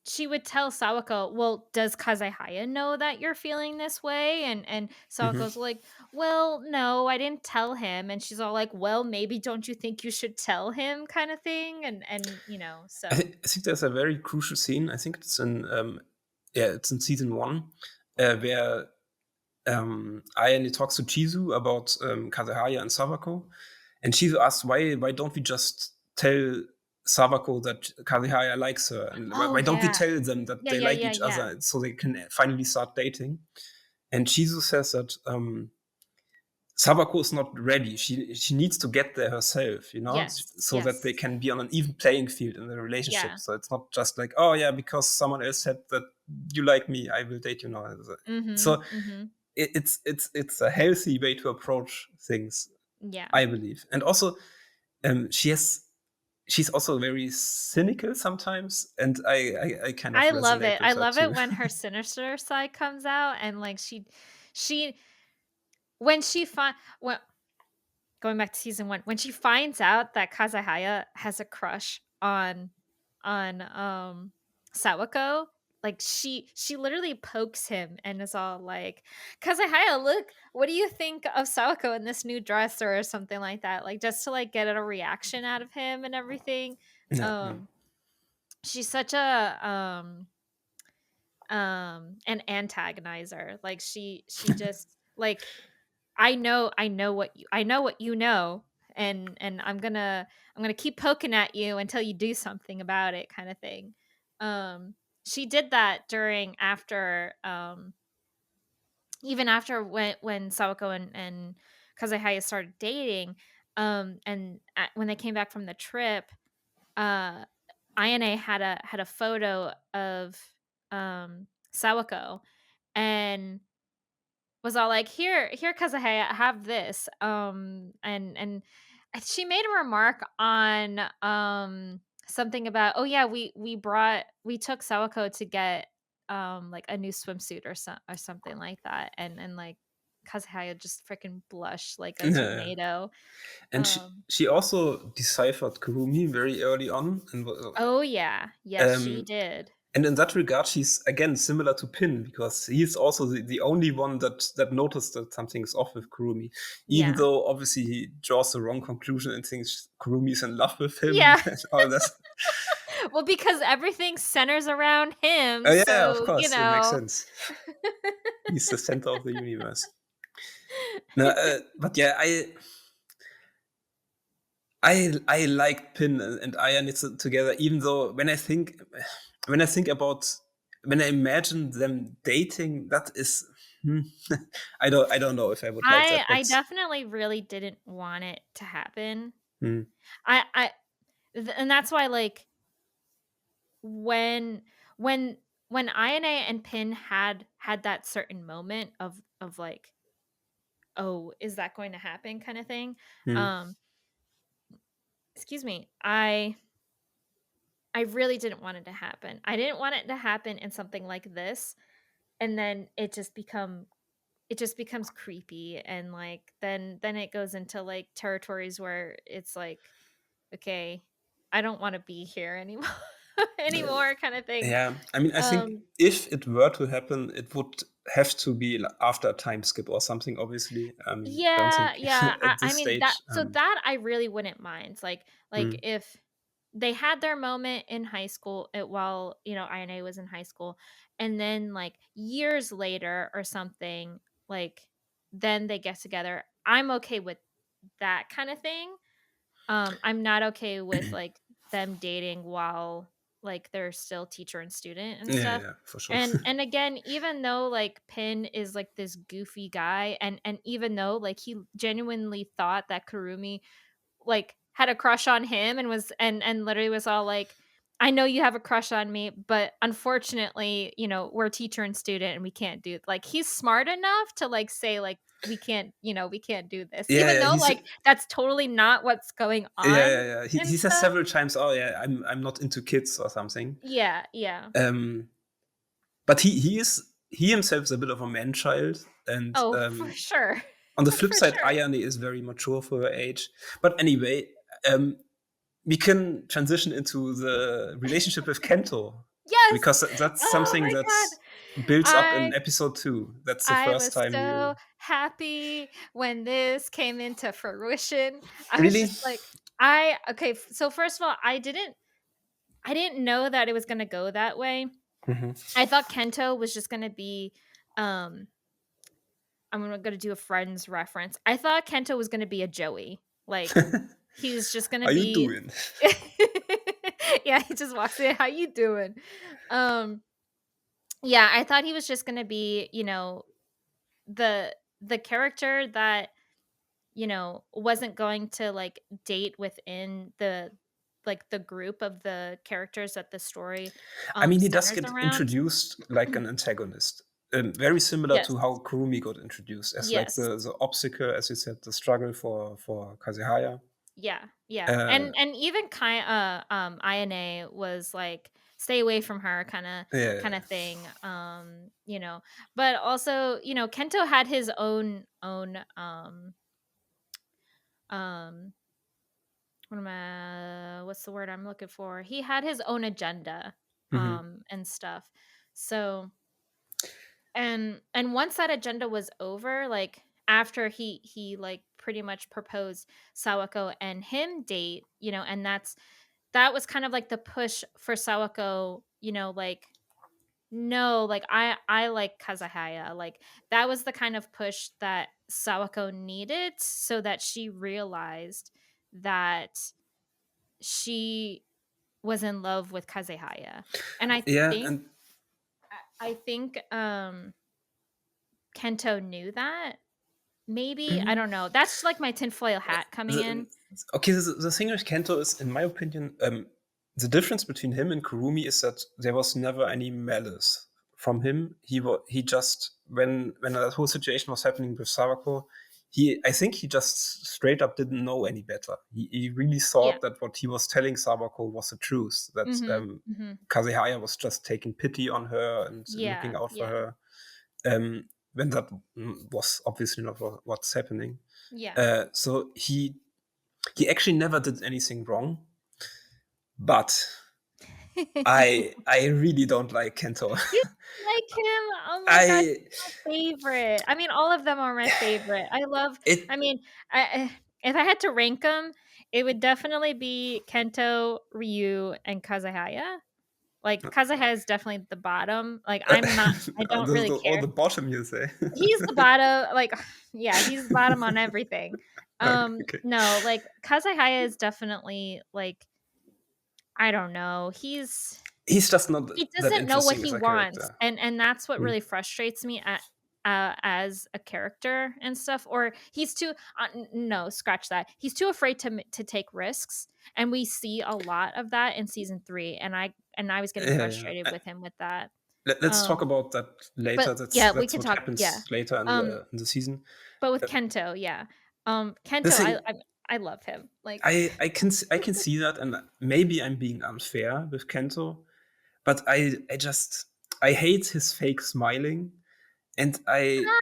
she would tell Sawako, "Well, does Kazehaya know that you're feeling this way?" And
Mhm.
Sawako's like, "Well, no, I didn't tell him." And she's all like, "Well, maybe don't you think you should tell him," kind of thing. And so
I think there's a very crucial scene. I think it's in it's in season one, where Ayane talks to Chizu about Kazehaya and Sawako, and Chizu asks why don't we just tell Sawako that Kazehaya likes her, and
Oh,
why don't we
yeah.
tell them that
Yeah,
they
yeah,
like
yeah,
each
yeah.
other so they can finally start dating? And Chizu says that Sawako is not ready. She needs to get there herself,
Yes,
so that they
yes.
can be on an even playing field in the relationship.
Yeah.
So it's not just like, oh yeah, because someone else said that you like me, I will date you now. So
Mhm, mhm.
it's a healthy way to approach things,
Yeah.
I believe. And also, she's also very cynical sometimes, and I kind of
I love
resonate
it.
with
I
her
love it
too.
when her sinister side comes out, and, like, she when she find when going back to season 1, when she finds out that Kazahaya has a crush on Sawako, like, she literally pokes him and is all like, "Kazahaya, look, what do you think of Sawako in this new dress?" or something like that, like, just to, like, get a reaction out of him and everything.
Yeah, yeah.
Um, she's such a, an antagonizer, like, she just, like, I know what you know, and I'm gonna keep poking at you until you do something about it, kind of thing. She did that during after even after when Sawako and Kazehaya started dating, when they came back from the trip, uh Ayane had a photo of Sawako, and was all like, "Here, Kazuhaya, have this." And she made a remark on something about, "Oh yeah, we took Sawako to get like a new swimsuit or something like that." And like Kazuhaya just freaking blushed like a
Yeah, yeah.
tomato.
And
Um
she also deciphered Kurumi very early on, and
oh yeah, yes, she
um,
did.
and in that regard, she's again similar to Pin because he's also the only one that noticed that something's off with Kurumi, even
Yeah.
though obviously he draws the wrong conclusion and thinks Kurumi is in love with him
Yeah.
and all that.
Well, because everything centers around him,
Oh yeah, of
so,
course, it makes sense. He's the center of the universe. No, but yeah, I liked Pin and Aya knitted together, even though when I think about when I imagine them dating, that is hmm, I don't know if I would like that,
I
but
definitely really didn't want it to happen.
hmm,
I and that's why, like, when when when INA and Pin had that certain moment of, like, "Oh, is that going to happen?" kinda thing,
hmm,
um, excuse me, I really didn't want it to happen. I didn't want it to happen in something like this, and then it just becomes creepy, and, like, then it goes into, like, territories where it's like, "Okay, I don't wanna be here anymore anymore," kinda thing.
yeah. I mean, I think
Um,
if it were to happen, it would have to be after a time skip or something. Obviously, I don't
yeah,
think
yeah,
at
I
this
mean, that
stage.
so that I really wouldn't mind, like,
Hmm,
if they had their moment in high school, while, INA was in high school, and then, like, years later or something, like, then they get together, I'm okay with that kinda thing. I'm not okay with, like, them dating while, like, they're still teacher and student and
yeah,
stuff.
yeah, for sure.
And again, even though, like, Pin is, like, this goofy guy, and even though, like, he genuinely thought that Kurumi, like, had a crush on him, and was and literally was all like, "I know you have a crush on me, but unfortunately, we're teacher and student, and we can't do," like, he's smart enough to, like, say, like, we can't do this,"
Yeah,
even
yeah.
though, like, that's totally not what's going
Yeah,
on
yeah, yeah.
and
He says
stuff.
several times, "Oh yeah, I'm not into kids" or something.
Yeah, yeah.
Um, but he himself is a bit of a man child, and
Oh, for sure.
on the flip
For
side,
sure.
Ayane is very mature for her age. But anyway, um, we can transition into the relationship with Kento
Yes!
because that's
Oh
something
my
that
god.
builds up in
I
episode 2. That's the
I
first
was
time
so
you
happy when this came into fruition. I was
really.
just like, I okay, so first of all, I didn't know that it was gonna go that way.
Mhm.
I thought Kento was just gonna be, um I'm gonna do a Friends reference. I thought Kento was gonna be a Joey. Like, he's just gonna
How you
be
doing?
Yeah, he just walks in, "How you doing?" Um, yeah, I thought he was just gonna be, the character that, wasn't going to, like, date within the group of the characters that the story,
I mean, he does
centers
get
around.
introduced like an antagonist, very similar
Yes.
to how Kurumi got introduced as like
Yes.
the obstacle, as you said, the struggle for Kazehaya.
Yeah, yeah,
Uh,
and even INA was like, "Stay away from her,"
yeah,
kinda thing, but also, Kento had his own, um, what's the word I'm looking for? He had his own agenda,
mhm.
and stuff. So, and once that agenda was over, like, after like, pretty much proposed Sawako and him date, and that was kind of like the push for Sawako, like, "No, like, I like Kazahaya," like, that was the kind of push that Sawako needed so that she realized that she was in love with Kazehaya, and
Yeah,
think
and
I think, Kento knew that, maybe? I
mhm.
don't know. That's, like, my tinfoil hat coming
The
in.
okay, the thing with Kento is, in my opinion, the difference between him and Kurumi is that there was never any malice from him. He just when that whole situation was happening with Sawako, I think he just straight up didn't know any better. He really
Yeah.
thought that what he was telling Sawako was the truth. That
Mhm, mhm.
Kazehaya was just taking pity on her and looking
Yeah,
out for
yeah,
her. When that was obviously not what's happening.
yeah.
So he actually never did anything wrong, but I really don't like Kento.
You like him? Oh my god,
I
he's my favorite. I mean, all of them are my favorite.
it
I mean, if I had to rank them, it would definitely be Kento, Ryu, and Kazahaya. Like, Kazuha is definitely the bottom. Like, I'm not I don't really
All
care.
the bottom, you say?
He's the bottom, like, yeah, he's the bottom on everything.
Okay.
No, like, Kazuhaya is definitely, like, I don't know,
He's just not
he
that
doesn't know what
interesting
he
as a
wants,
character.
and that's what
Mm.
really frustrates me as a character and stuff, or he's too no, scratch that. He's too afraid to take risks, and we see a lot of that in season 3, and I was getting
Yeah, yeah.
frustrated with him with that.
Let's talk
Um,
about that
but
later.
yeah, we
That's
could
what
talk, yeah.
happens later
Um,
in the season.
but with
Uh,
Kento, yeah.
the
Kento,
thing
I love him. Like,
I can see that, and maybe I'm being unfair with Kento, but I just I hate his fake smiling, and
I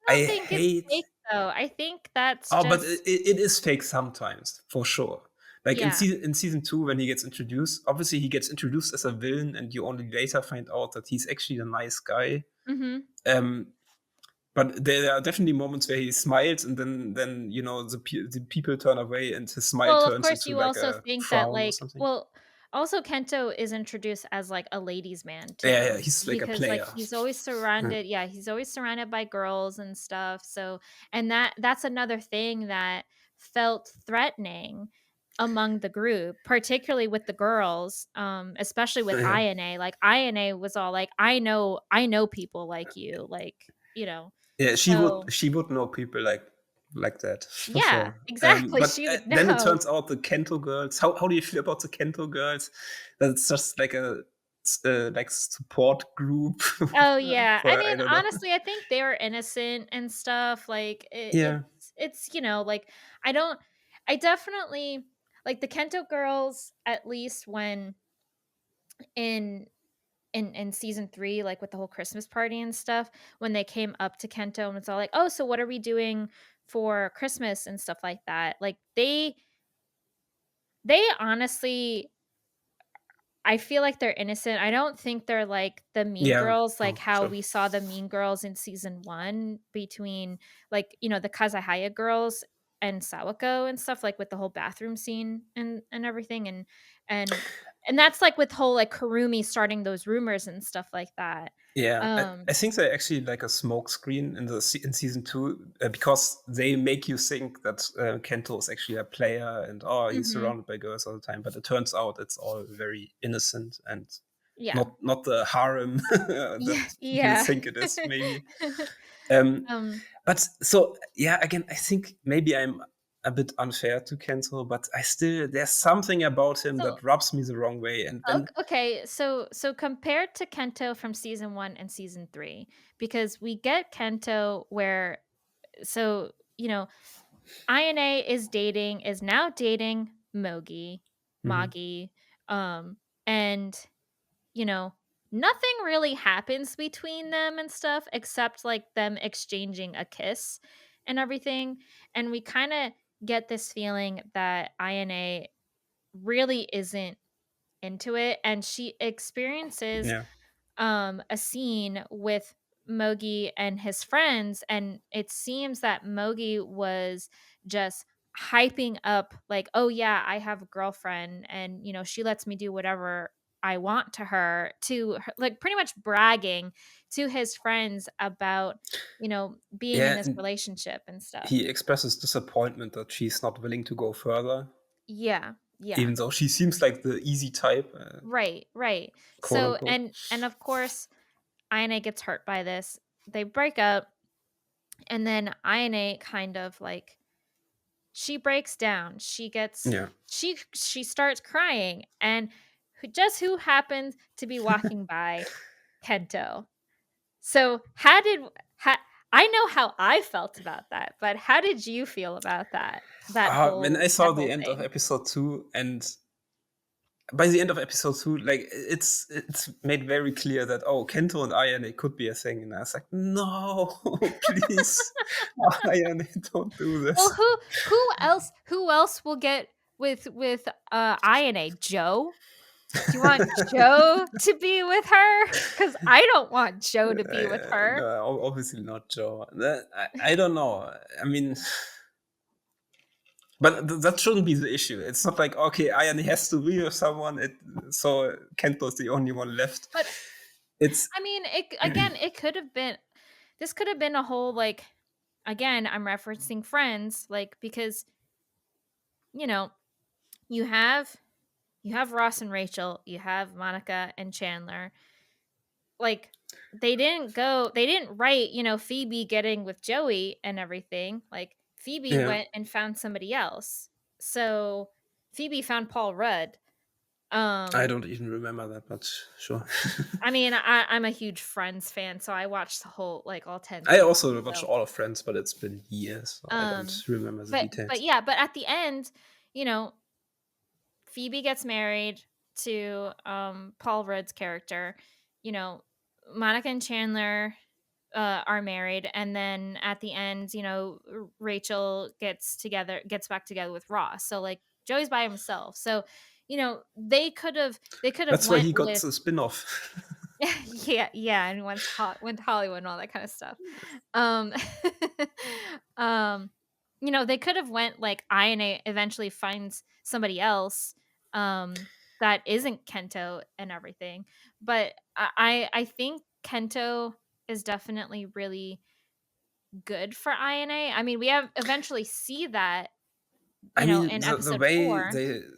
I
don't think it's
hate.
fake though. I think that's
Oh, but
just
it is fake sometimes, for sure. Like
yeah.
in season 2, when he gets introduced, obviously he gets introduced as a villain, and you only later find out that he's actually a nice guy.
Mhm.
Um, but there are definitely moments where he smiles, and then the people turn away, and his smile
Well, of
turns
course,
into
you
like
also
a
think that,
frown or
like,
something.
well, also Kento is introduced as, like, a ladies' man
Yeah, yeah,
too,
he's like a
because, like,
player.
he's always
Yeah,
surrounded yeah, he's always surrounded by girls and stuff, so and that's another thing that felt threatening among the group, particularly with the girls, especially with
yeah.
INA, like, INA was all like, I know people like you," like, you know,
Yeah,
so
she would know people like that for
yeah,
sure.
exactly,
But
she would
then it
know.
turns out the Kento girls. How do you feel about the Kento girls? That's just like like support group
Oh, yeah. I
for I
mean,
don't know.
honestly, I think they were innocent and stuff, like,
Yeah,
like, I don't I definitely like, the Kento girls, at least when in in season 3, like, with the whole Christmas party and stuff, when they came up to Kento and it's all like, "Oh, so what are we doing for Christmas?" and stuff like that, like, they honestly I feel like they're innocent. I don't think they're like the mean
yeah,
girls, like
no,
how
sure.
we saw the mean girls in season 1 between, like, the Kazahaya girls and Sawako and stuff, like, with the whole bathroom scene and everything, and and that's, like, with whole, like, Kurumi starting those rumors and stuff like that.
Yeah,
Um
I think they actually like a smoke screen in season 2 because they make you think that Kento is actually a player, and he's
Mhm.
surrounded by girls all the time. But it turns out it's all very innocent and
Yeah.
not the harem that
Yeah,
you
yeah.
think it is, maybe. Um,
Um,
but so yeah, again, I think maybe I'm a bit unfair to Kento, but I still there's something about him
so
that rubs me the wrong way, and then
Okay, so compared to Kento from season 1 and season 3, because we get Kento where so, INA is now dating
Mhm.
Magi, um, and, you know, nothing really happens between them and stuff except, like, them exchanging a kiss and everything, and we kinda get this feeling that INA really isn't into it, and she experiences
Yeah.
a scene with Mogi and his friends, and it seems that Mogi was just hyping up like, "Oh yeah, I have a girlfriend and she lets me do whatever I want to her," like pretty much bragging to his friends about, being in
Yeah,
this
and
relationship and stuff.
he expresses disappointment that she's not willing to go further,
Yeah. Yeah.
even though she seems like the easy type,
Right, right.
quote
So
unquote.
and of course Ina gets hurt by this. They break up, and then Ina kind of like she breaks down.
Yeah.
She starts crying, and who happens to be walking by? Kento. So how I know how I felt about that, but how did you feel about that?
When I
That
saw the
whole
end of
thing.
episode 2, and by the end of episode 2, like it's made very clear that Kento and Ayane could be a thing, and I was like, no, please, Ayane, don't do
Well,
this.
who else will get with INA? Joe? Do you want Joe to be with her? Because I don't want Joe to be with her.
No, obviously not Joe. I don't know. I mean, But that shouldn't be the issue. It's not like, okay, Ayane has to be with someone, so Kento is the only one left.
But
It's
I mean, it could have been, this could have been a whole, like, again, I'm referencing Friends, like, because, you know, you have Ross and Rachel, you have Monica and Chandler. Like, they didn't write, Phoebe getting with Joey and everything. Like, Phoebe
yeah.
went and found somebody else. So Phoebe found Paul Rudd.
I
Um
don't even remember that, but sure.
I mean, I'm a huge Friends fan, so I watched the whole, like, all 10
I
seasons.
also watched
So,
all of Friends, but it's been years, so I don't remember the
but
details.
yeah, but at the end, you know, Phoebe gets married to Paul Rudd's character. You know, Monica and Chandler are married, and then at the end, Rachel gets back together with Ross. So, like, Joey's by himself. So, they could have
That's why
went
he got
with
the spin-off.
yeah, yeah, and went to Hollywood and all that kind of stuff. Um, um, they could have went, like, INA eventually finds somebody else, that isn't Kento and everything. But I think Kento is definitely really good for INA. I mean, we have eventually see that,
I mean,
in
the
episode
way
4.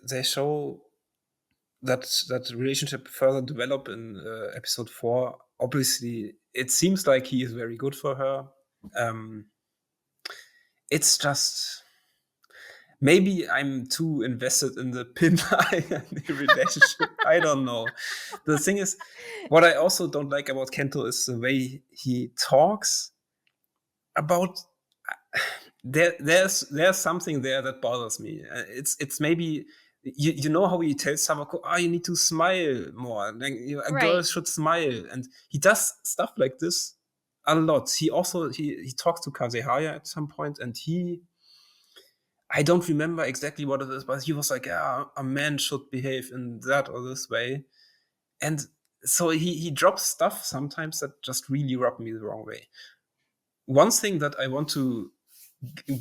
they show that relationship further develop in episode 4, obviously it seems like he is very good for her. Um, it's just maybe I'm too invested in the Pin relationship. I don't know. The thing is, what I also don't like about Kento is the way he talks about. There's something there that bothers me. It's maybe you know how he tells Sawako, oh, you need to smile more. Like, a girl
Right.
should smile, and he does stuff like this a lot. He also he talks to Kazehaya at some point, and I don't remember exactly what it is, but he was like, yeah, a man should behave in that or this way. And so he drops stuff sometimes that just really rub me the wrong way. One thing that I want to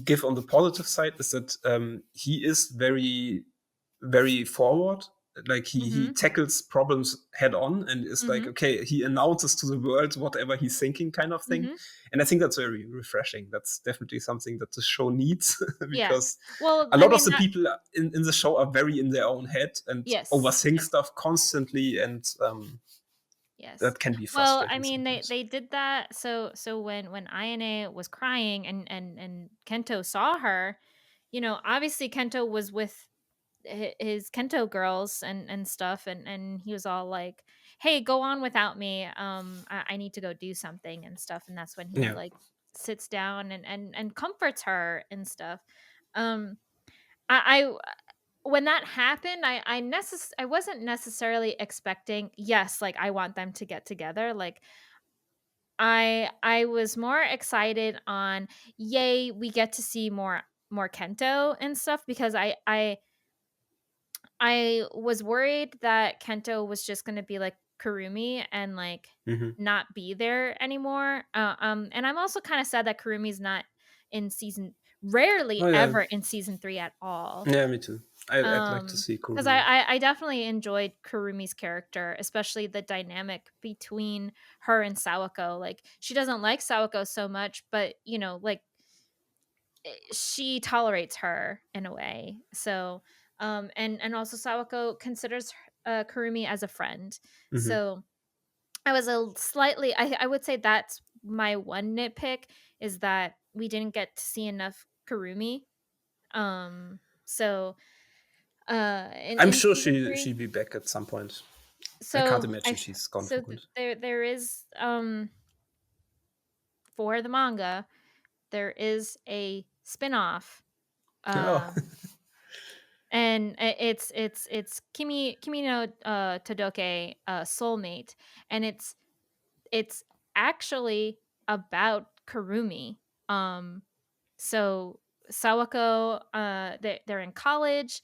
give on the positive side is that he is very, very forward. Like he
Mhm.
tackles problems head on and is like,
Mhm.
okay, he announces to the world whatever he's thinking, kind of thing.
Mhm.
And I think that's very refreshing. That's definitely something that the show needs
Yes.
because
Well,
a
I
lot of
mean,
the
that
people in the show are very in their own head and
yes.
overthink
Yes.
stuff constantly, and
Yes.
that can be
Well, I
frustrating
mean, they
sometimes.
they did that. So when Ayane was crying and Kento saw her, obviously Kento was with his Kento girls and stuff, and he was all like, "Hey, go on without me. I need to go do something and stuff." And that's when he,
Yeah.
like, sits down and comforts her and stuff. Um, I when that happened, I wasn't necessarily expecting, yes, like, I want them to get together. Like, I was more excited on, yay, we get to see more Kento and stuff, because I was worried that Kento was just gonna be like Kurumi and, like,
Hmm.
not be there anymore. And I'm also kind of sad that Kurumi's not in rarely
Oh yeah,
ever in season 3 at all.
yeah, me too. I'd like to see
Because
Kurumi.
I definitely enjoyed Kurumi's character, especially the dynamic between her and Sawako. Like, she doesn't like Sawako so much, but, like, she tolerates her in a way. So, and also Sawako considers Kurumi as a friend.
Hmm.
So I was a slightly, I would say that's my one nitpick, is that we didn't get to see enough Kurumi. So
I'm
in
sure
season
she'll
3.
be back at some point. I can't
So
imagine she's gone for good.
there is, for the manga, there is a spin-off,
Oh,
um and it's Kimi no Todoke, Soulmate, and it's actually about Kurumi. Um, so Sawako, they're in college,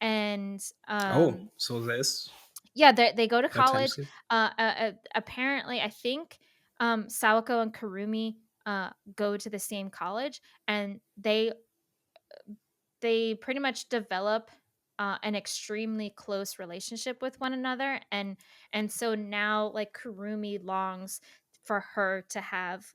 and
oh, so there's
yeah, they go to
a time
college.
skip.
Apparently, I think Sawako and Kurumi go to the same college, and they pretty much develop an extremely close relationship with one another, and so now like Kurumi longs for her to have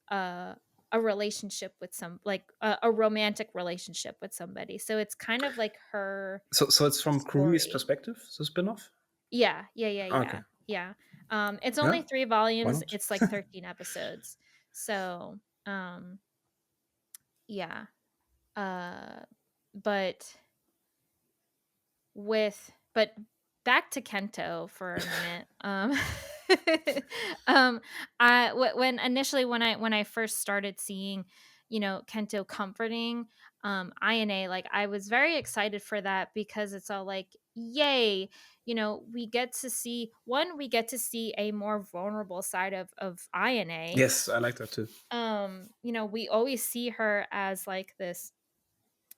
a a relationship with some like a romantic relationship with somebody. So it's kind of like her
So it's from Kurumi's
story.
perspective, the spin-off?
Yeah, yeah, yeah,
Okay.
yeah, yeah. It's
Yeah,
only 3
why
volumes,
not?
it's like 13 episodes. So, yeah. Uh, but but back to Kento for a minute. Um, when initially when I first started seeing, Kento comforting INA, like I was very excited for that because it's all like, yay, we get to see a more vulnerable side of INA.
Yes, I like that too.
We always see her as like this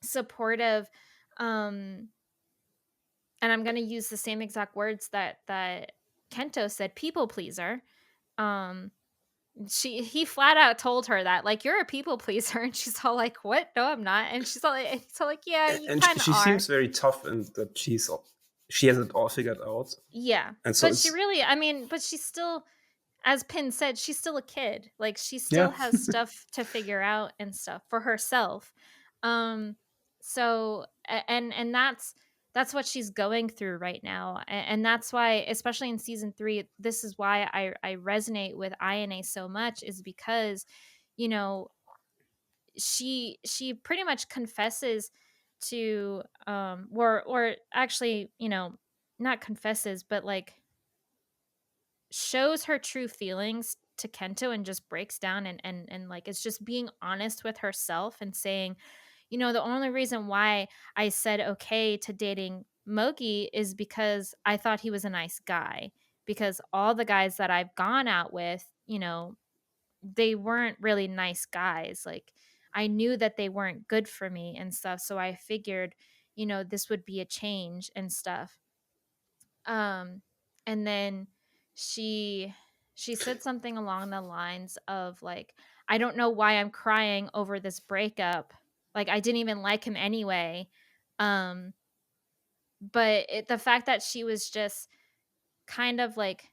supportive, um and I'm gonna use the same exact words that Kento said, people pleaser. Um, he flat out told her that, like, "You're a people pleaser," and she's all like, "What? No, I'm not." And he's all like, "Yeah, you
And
kind of
she
are."
seems very tough and that she has it all figured out.
Yeah,
And so
but she
it's
really, I mean, but she's still, as Pin said, she's still a kid. Like she
yeah.
still has stuff to figure out and stuff for herself. Um and that's what she's going through right now. And that's why, especially in season 3, this is why I resonate with INA so much, is because, you know, she pretty much confesses to or actually, not confesses, but like shows her true feelings to Kento and just breaks down and like it's just being honest with herself and saying, the only reason why I said okay to dating Mogi is because I thought he was a nice guy. Because all the guys that I've gone out with, they weren't really nice guys. Like I knew that they weren't good for me and stuff. So I figured, this would be a change and stuff. And then she she said something along the lines of like, I don't know why I'm crying over this breakup. Like I didn't even like him anyway. Um, but the fact that she was just kind of like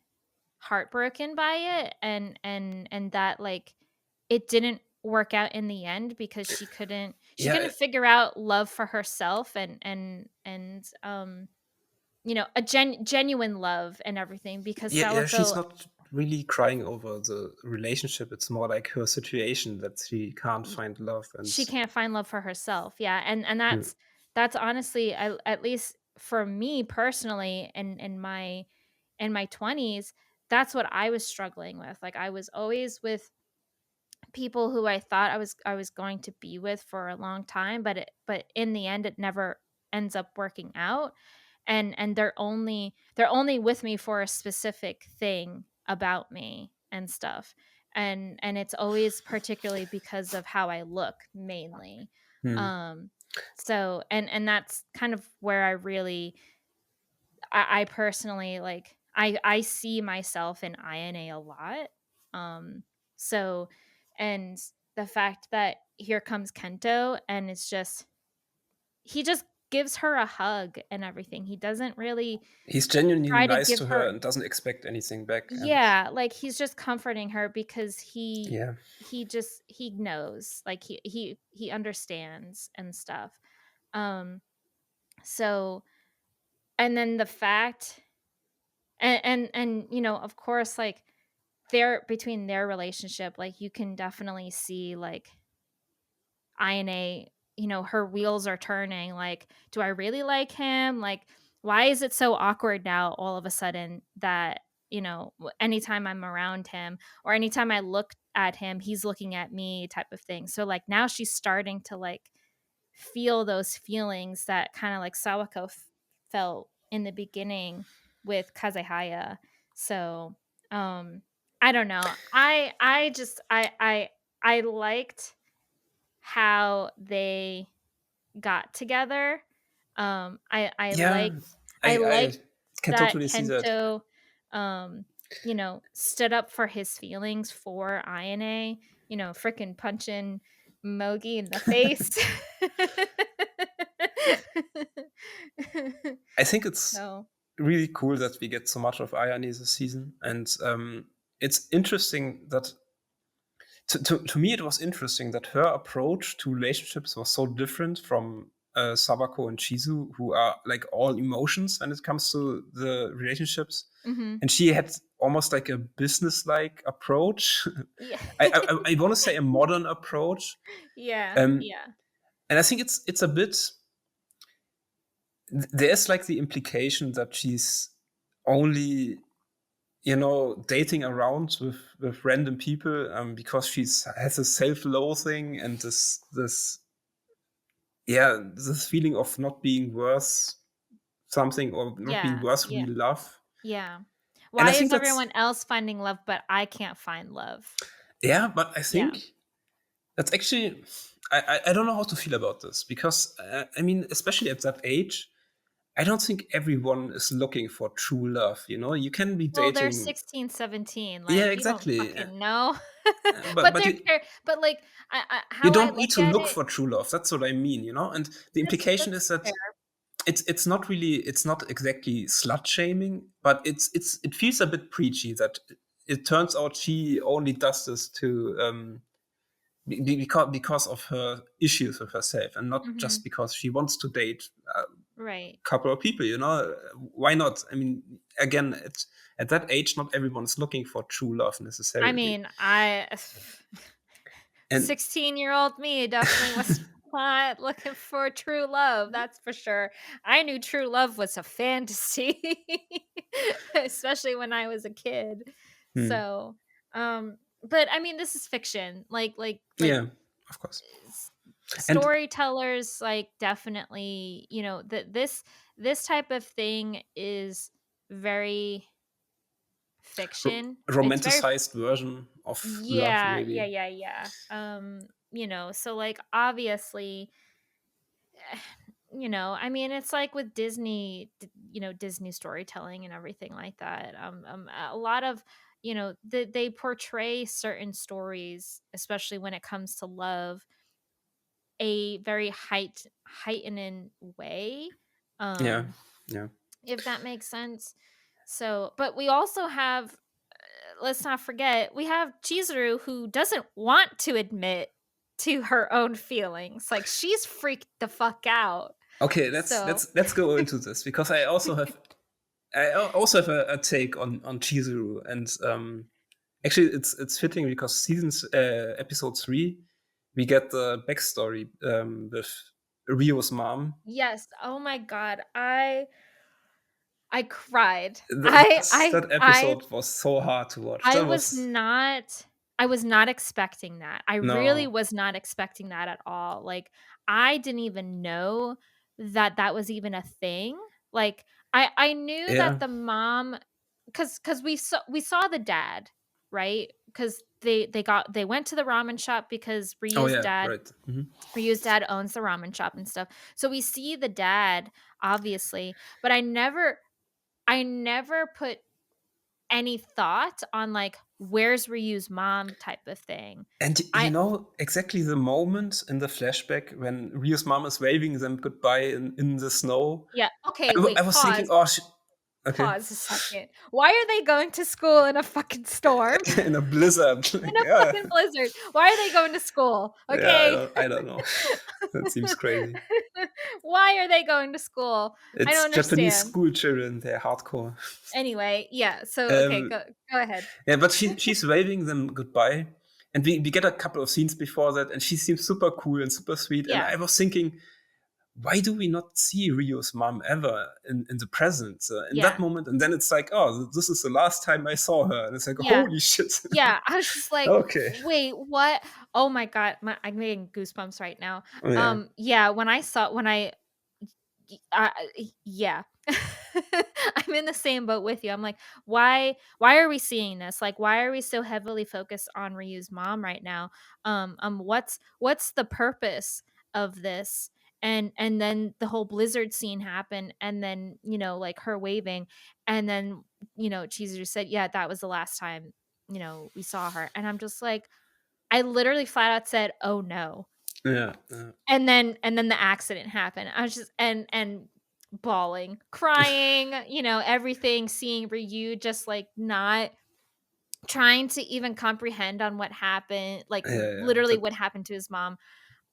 heartbroken by it, and that like it didn't work out in the end because she
Yeah,
couldn't figure out love for herself, and a genuine love and everything, because
yeah, she's
Sawako,
not really crying over the relationship. It's more like her situation that she can't
y-
find love and
she can't find love for herself. Yeah, and
hmm.
that's honestly, at least for me personally, in my 20s, that's what I was struggling with. Like I was always with people who I thought I was going to be with for a long time, but in the end it never ends up working out. And they're only with me for a specific thing about me and stuff. And it's always particularly because of how I look, mainly.
Hmm.
Um so and that's kind of where I personally, like, I see myself in INA a lot. So and the fact that here comes Kento, and it's just he just gives her a hug and everything. He doesn't really
He's genuinely
try to
nice
give
to her
her,
and doesn't expect anything back. And
yeah, like he's just comforting her because
yeah,
he knows, like he understands and stuff. Um so and then the fact, and of course, like between their relationship, like you can definitely see like INA, her wheels are turning. Like, do I really like him? Like, why is it so awkward now all of a sudden that, anytime I'm around him or anytime I look at him, he's looking at me, type of thing. So like now she's starting to like feel those feelings that kind of like Sawako felt in the beginning with Kazehaya. So, I don't know. I just I liked how they got together. I
yeah,
liked I
I
liked
can
that
totally see that.
Kento, um, stood up for his feelings for INA, freaking punching Mogi in the face.
I think it's
So
really cool that we get so much of irony this season, and it's interesting that to me it was interesting that her approach to relationships was so different from Sabako and Chizu, who are like all emotions when it comes to the relationships,
mhm.
and she had almost like a business-like approach.
Yeah.
I want to say a modern approach,
Yeah,
um,
yeah.
and I think it's a bit. There's like the implication that she's only dating around with random people because she's has a self-loathing and this feeling of not being worth something or not being
Yeah,
worth
yeah,
real love.
yeah.
And
Why
I
is
think that's
everyone else finding love, but I can't find love?
yeah, but I
Yeah.
think that's actually I don't know how to feel about this because I mean, especially at that age, I don't think everyone is looking for true love. You can be
Well, they're
dating.
16, 17.
Yeah,
Like, you don't
exactly.
fucking know.
But
But
but
they're
you
but, like,
you
how I
don't need
look
to
at
look
it,
for true love. That's what I mean. And the implication
that's
is that
fair.
it's not exactly slut shaming, but it feels a bit preachy that it turns out she only does this to because of her issues with herself and not just
Mhm.
because she wants to date a
Right.
couple of people. Why not? I mean, again, at that age not everyone's looking for true love
I
necessarily.
mean, I
And
16-year-old me definitely was not looking for true love, that's for sure. I knew true love was a fantasy, especially when I was a kid.
hmm,
So, but I mean, this is fiction. Like
yeah, of course.
s-
And
storytellers, like, definitely, that this type of thing is very fiction. It's very
romanticized version of love
yeah, yeah,
maybe.
yeah, yeah. So, like, obviously, I mean, it's like with Disney, Disney storytelling and everything like that. A lot of, they portray certain stories, especially when it comes to love, a very heightening way.
Yeah,
Um,
yeah.
if that makes sense. So, but we also have, let's not forget, we have Chizuru who doesn't want to admit to her own feelings. Like, she's freaked the fuck out.
Okay, let's
So,
let's let's go into this because I also have a take on Chizuru, and actually it's fitting because episode 3 we get the backstory with Rio's mom.
yes. Oh my god. I cried.
That episode was so hard to watch.
I
That
was
was
not I was not expecting that. I really
no,
was not expecting that at all. Like, I didn't even know that that was even a thing. Like, I knew that
yeah,
the mom, cuz we saw the dad, right? Cuz they went to the ramen shop because
oh yeah, right.
Ryu's dad owns the ramen shop and stuff. So we see the dad, obviously, but I never put any thought on, like, where's Ryu's mom type of thing.
And you
I
know exactly the moment in the flashback when Rio's mom is waving them goodbye in the snow.
Yeah, okay,
I
wait,
was thinking,
pause,
oh, okay,
pause a second. Why are they going to school in a fucking storm?
in a blizzard,
In
like
a
yeah,
fucking blizzard. Why are they going to school?
yeah.
Okay.
I don't know. That seems crazy.
Why are they going to school? I don't
It's Japanese
understand.
school children. They're hardcore.
Anyway, yeah, so okay,
Um,
go ahead.
yeah, but she's waving them goodbye, and we get a couple of scenes before that, and she seems super cool and super sweet. And
Yeah,
I was thinking, why do we not see Rio's mom ever in the present in that
yeah,
moment? And then it's like, oh, this is the last time I saw her, and it's like,
yeah.
holy shit.
Yeah, I was just like,
Okay,
"Wait, what?" Oh my god, I'm getting goosebumps right now.
oh, yeah,
Yeah, when I yeah. I'm in the same boat with you. I'm like, why are we seeing this? Like, why are we so heavily focused on Ryu's mom right now? What's the purpose of this? And then the whole blizzard scene happened, and then, like, her waving, and then, Chizuru said, "Yeah, that was the last time, we saw her." And I'm just like, I literally flat out said, "Oh no."
Yeah, yeah.
And then the accident happened. I was just and bawling, crying, everything, seeing Ryu just, like, not trying to even comprehend on what happened, like,
Yeah, yeah,
literally
that
what happened to his mom.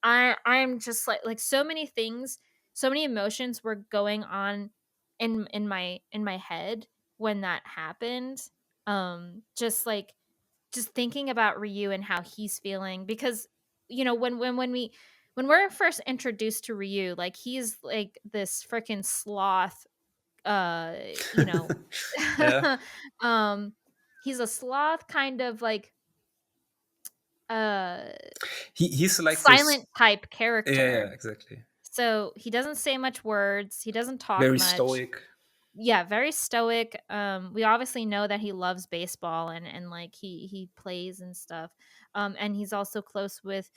I'm just like so many things, so many emotions were going on in my head when that happened. Just like just thinking about Ryu and how he's feeling because when we're first introduced to Ryu, like he's like this freaking sloth, uh, you know,
yeah.
um, he's a sloth kind of like uh
He's like this.
silent type
Yeah,
character.
yeah, exactly.
So, he doesn't say much words, he doesn't talk
Very
much.
stoic.
Yeah, very stoic. We obviously know that he loves baseball and like he plays and stuff. And he's also close with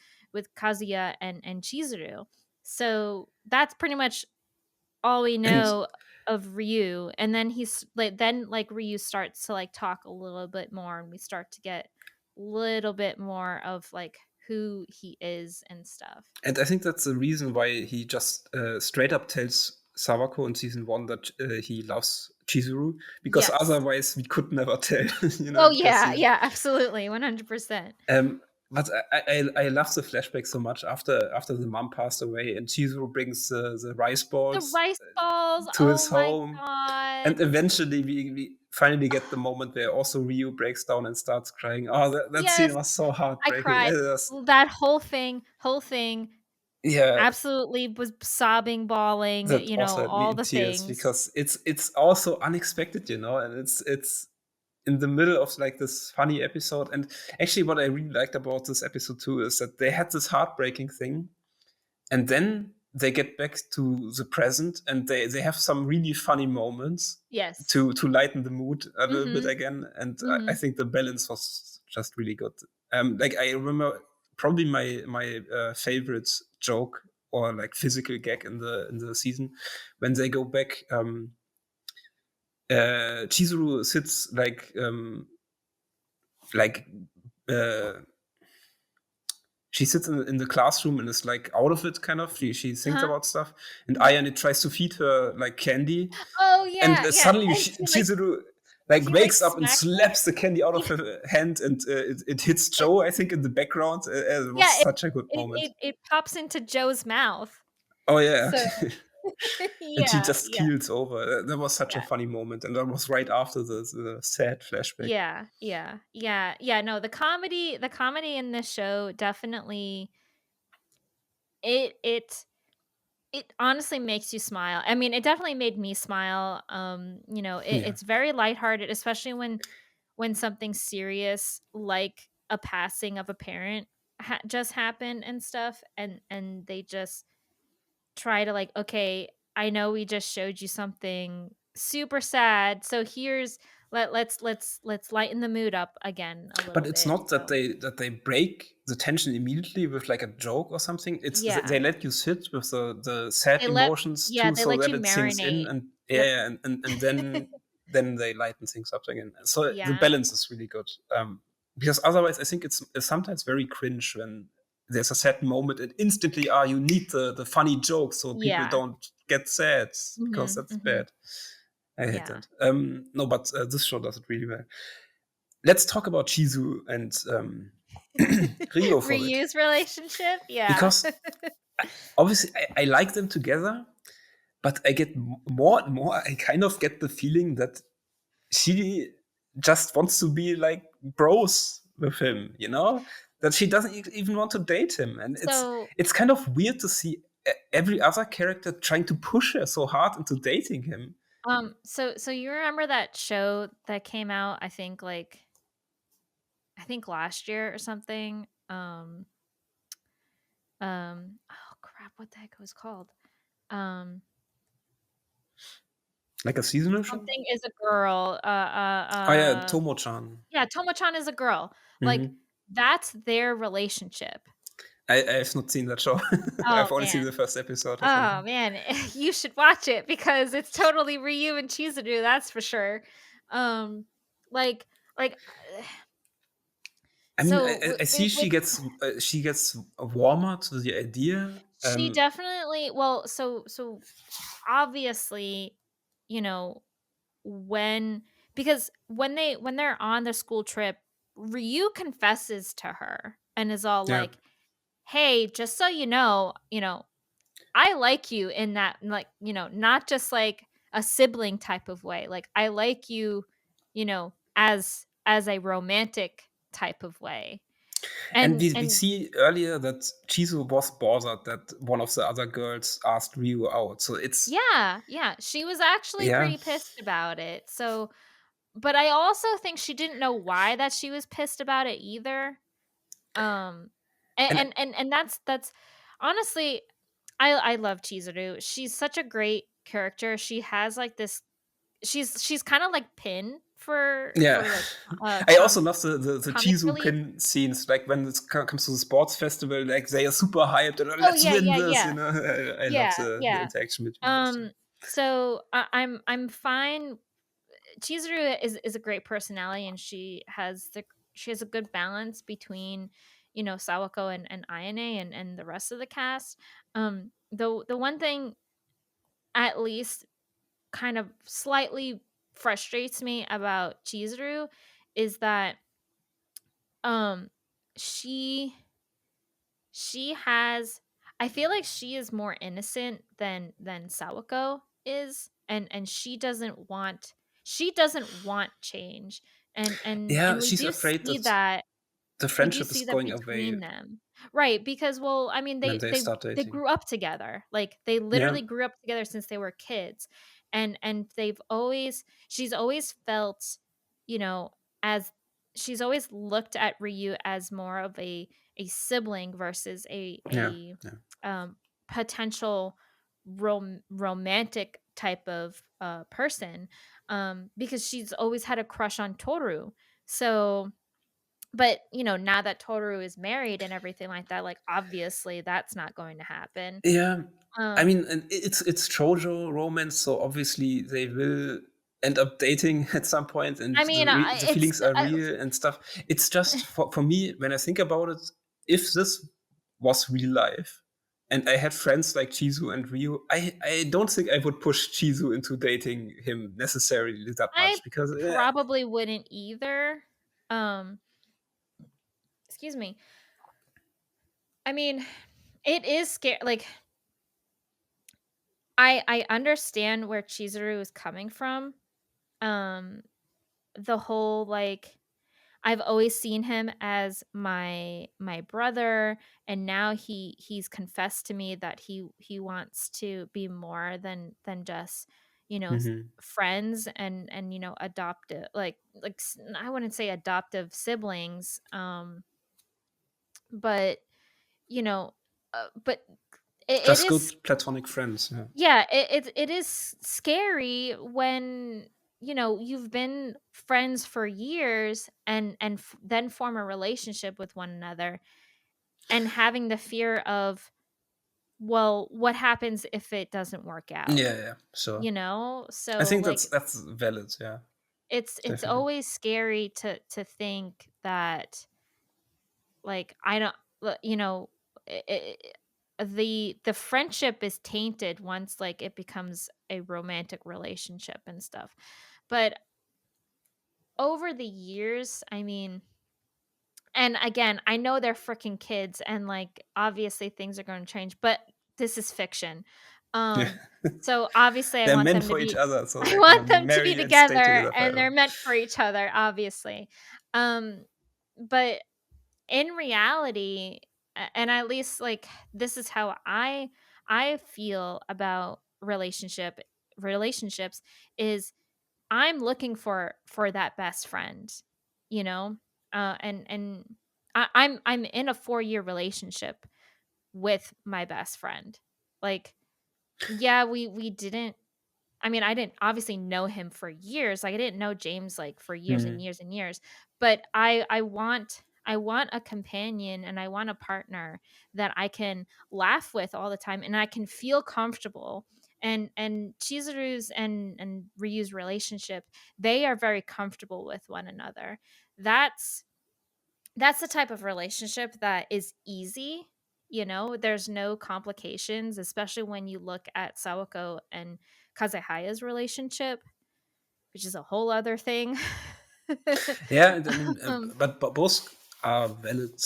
Kazuya and Chizuru. So, that's pretty much all we
And
know of Ryu, and then like Ryu starts to like talk a little bit more, and we start to get a little bit more of like who he is and stuff.
and I think that's the reason why he just straight up tells Sawako in season 1 that he loves Chizuru, because
Yes.
otherwise we could never tell,
Oh
because
yeah,
he's
yeah, absolutely, 100%.
but I love the flashback so much after the mom passed away and Chizuru brings the rice
The
balls
rice balls,
to his
oh my
home. And
god.
eventually we finally get the moment where also Ryu breaks down and starts crying. Oh, that scene
Yes,
was so
I
heartbreaking.
cried.
It was,
That whole thing,
yeah,
absolutely was sobbing, bawling,
that also had me
all
in
the
tears
things.
because it's also unexpected, and it's in the middle of like this funny episode. And actually, what I really liked about this episode too is that they had this heartbreaking thing, and then they get back to the present and they have some really funny moments
Yes.
to lighten the mood a little bit
Mhm,
again. And I
mhm.
think the balance was just really good. Like I remember probably my favorite joke or like physical gag in the season when they go back. Chizuru sits like uh, she sits in the classroom and is like out of it kind of. She thinks
Uh-huh.
about stuff, and
Mhm.
Ayane tries to feed her like candy,
Oh,
and
yeah, yeah,
suddenly
and
Chizuru like
she, like,
wakes up and
smacks her.
slaps the candy out of her hand, and it hits Joe, I think, in the background. It was
Yeah,
such a good
it
moment.
it it pops into Joe's mouth.
Oh yeah,
So
and she
yeah,
just
yeah,
keels over. That was such a
yeah,
funny moment, and that was right after the sad flashback.
yeah, yeah, yeah, yeah, no, the comedy in this show definitely it it it honestly makes you smile. I mean, it definitely made me smile.
Yeah.
It's very lighthearted, especially when something serious like a passing of a parent just happened and stuff, and they just try to like, okay, I know we just showed you something super sad, so let's lighten the mood up again a
But
little
it's
bit.
not that
So
they break the tension immediately with like a joke or something. It's
yeah,
they let you sit with the sad
they let
emotions
yeah
too,
they
so
let
that
you
it sinks in,
marinate.
and
Yep.
yeah, and then they lighten things up again. So the
Yeah,
balance is really good. Because otherwise, I think it's sometimes very cringe when there's a sad moment and instantly, you need the funny joke so people
yeah.
don't get sad because
Mhm,
that's
mhm.
bad. I hate
Yeah.
that. No, but this show does it really well. Let's talk about Chizu and Rio for a bit.
Reuse relationship? Yeah.
Because obviously I like them together, but I get more and more, I kind of get the feeling that she just wants to be like bros with him, That she doesn't even want to date him. And
So,
it's kind of weird to see every other character trying to push her so hard into dating him.
so you remember that show that came out, I think last year or something? Oh crap, what the heck was it called? Um,
Like a seasonal show?
Something is a girl.
Oh yeah, Tomo-chan.
Yeah, Tomo-chan is a girl. Like,
Mhm.
that's their relationship.
I have not seen that show.
Oh,
I've only seen
man.
the first episode or
Oh,
something.
man. You should watch it because it's totally Ryu and Chizuru, that's for sure. Um, like like
I mean,
So
I see she gets warmer to the idea.
she definitely, well, so obviously, you know, when because when they're on the school trip, Ryu confesses to her and is all
Yeah,
like, "Hey, just so you know, I like you in that, like, not just like a sibling type of way. Like I like you, as a romantic type of way."
and we
And
see earlier that Chizu was bothered that one of the other girls asked Ryu out. So it's
yeah, yeah, she was actually
yeah,
pretty pissed about it. So, but I also think she didn't know why that she was pissed about it either. Um,
and
and that's honestly, I love Chizuru. She's such a great character. She has like this. She's kind of like Pin
yeah.
for like
I also love the
comic
Chizu
relief.
pin scenes, like when it comes to the sports festival, like they are super hyped and
Oh
let's
yeah,
win
yeah,
this,
yeah,
I love
yeah,
the
yeah.
interaction between those two.
So I'm fine. Chizuru is a great personality, and she has a good balance between, Sawako and Ayane and the rest of the cast. The one thing, at least, kind of slightly frustrates me about Chizuru is that um she she has I feel like she is more innocent than Sawako is, and she doesn't want change, and
Yeah,
we
she's
do
afraid
see
that
that
the
we do
friendship is
see that
going away
between them. Right, because, well, I mean,
when they start
they
dating.
grew up together. Like, they
Yeah,
literally grew up together since they were kids, and she's always felt, you know, as she's always looked at Ryu as more of a sibling versus
yeah,
a
yeah.
um potential romantic type of person, because she's always had a crush on Toru. So, but, now that Toru is married and everything like that, like, obviously that's not going to happen.
Yeah, I
Um,
mean, and it's shoujo romance, so obviously they will end up dating at some point, and
I mean,
the feelings are real and stuff. It's just for me when I think about it, if this was real life, and I had friends like Chizu and Ryu, I don't think I would push Chizu into dating him necessarily that
I
much because
probably wouldn't either. Um, excuse me. I mean, it is scary. Like, I understand where Chizuru is coming from. Um, the whole, like, I've always seen him as my brother, and now he's confessed to me that he wants to be more than just,
mhm.
friends, and adoptive, I wouldn't say adoptive siblings, but, you know but it
Just
is,
good platonic friends. Yeah,
yeah, it is scary when, you've been friends for years, and then form a relationship with one another, and having the fear of, well, what happens if it doesn't work out?
yeah, yeah. Sure. I
So,
think
like,
that's valid. Yeah,
it's
definitely.
always scary to think that, like, I don't, you know, the friendship is tainted once, like, it becomes a romantic relationship and stuff. But over the years, I mean, and again, I know they're freaking kids, and, like, obviously things are going to change, but this is fiction.
Yeah.
Um, so obviously I
They're
want
meant
them to
for each
be
other, so
I
they're gonna
want them to be
marry and stay
together,
together
and they're
forever.
meant for each other, obviously. Um, but in reality, and at least, like, this is how I feel about relationships, is I'm looking for that best friend, you know? And I'm in a 4-year relationship with my best friend. Like, yeah, we didn't, I mean, I didn't obviously know him for years. Like, I didn't know James, like, for years and
Mhm.
years and years. But I want a companion, and I want a partner that I can laugh with all the time, and I can feel comfortable. And Chizuru's and Ryu's relationship, they are very comfortable with one another. That's that's the type of relationship that is easy, there's no complications, especially when you look at Sawako and Kazehaya's relationship, which is a whole other thing.
Yeah, and I mean,
Um,
but both are valid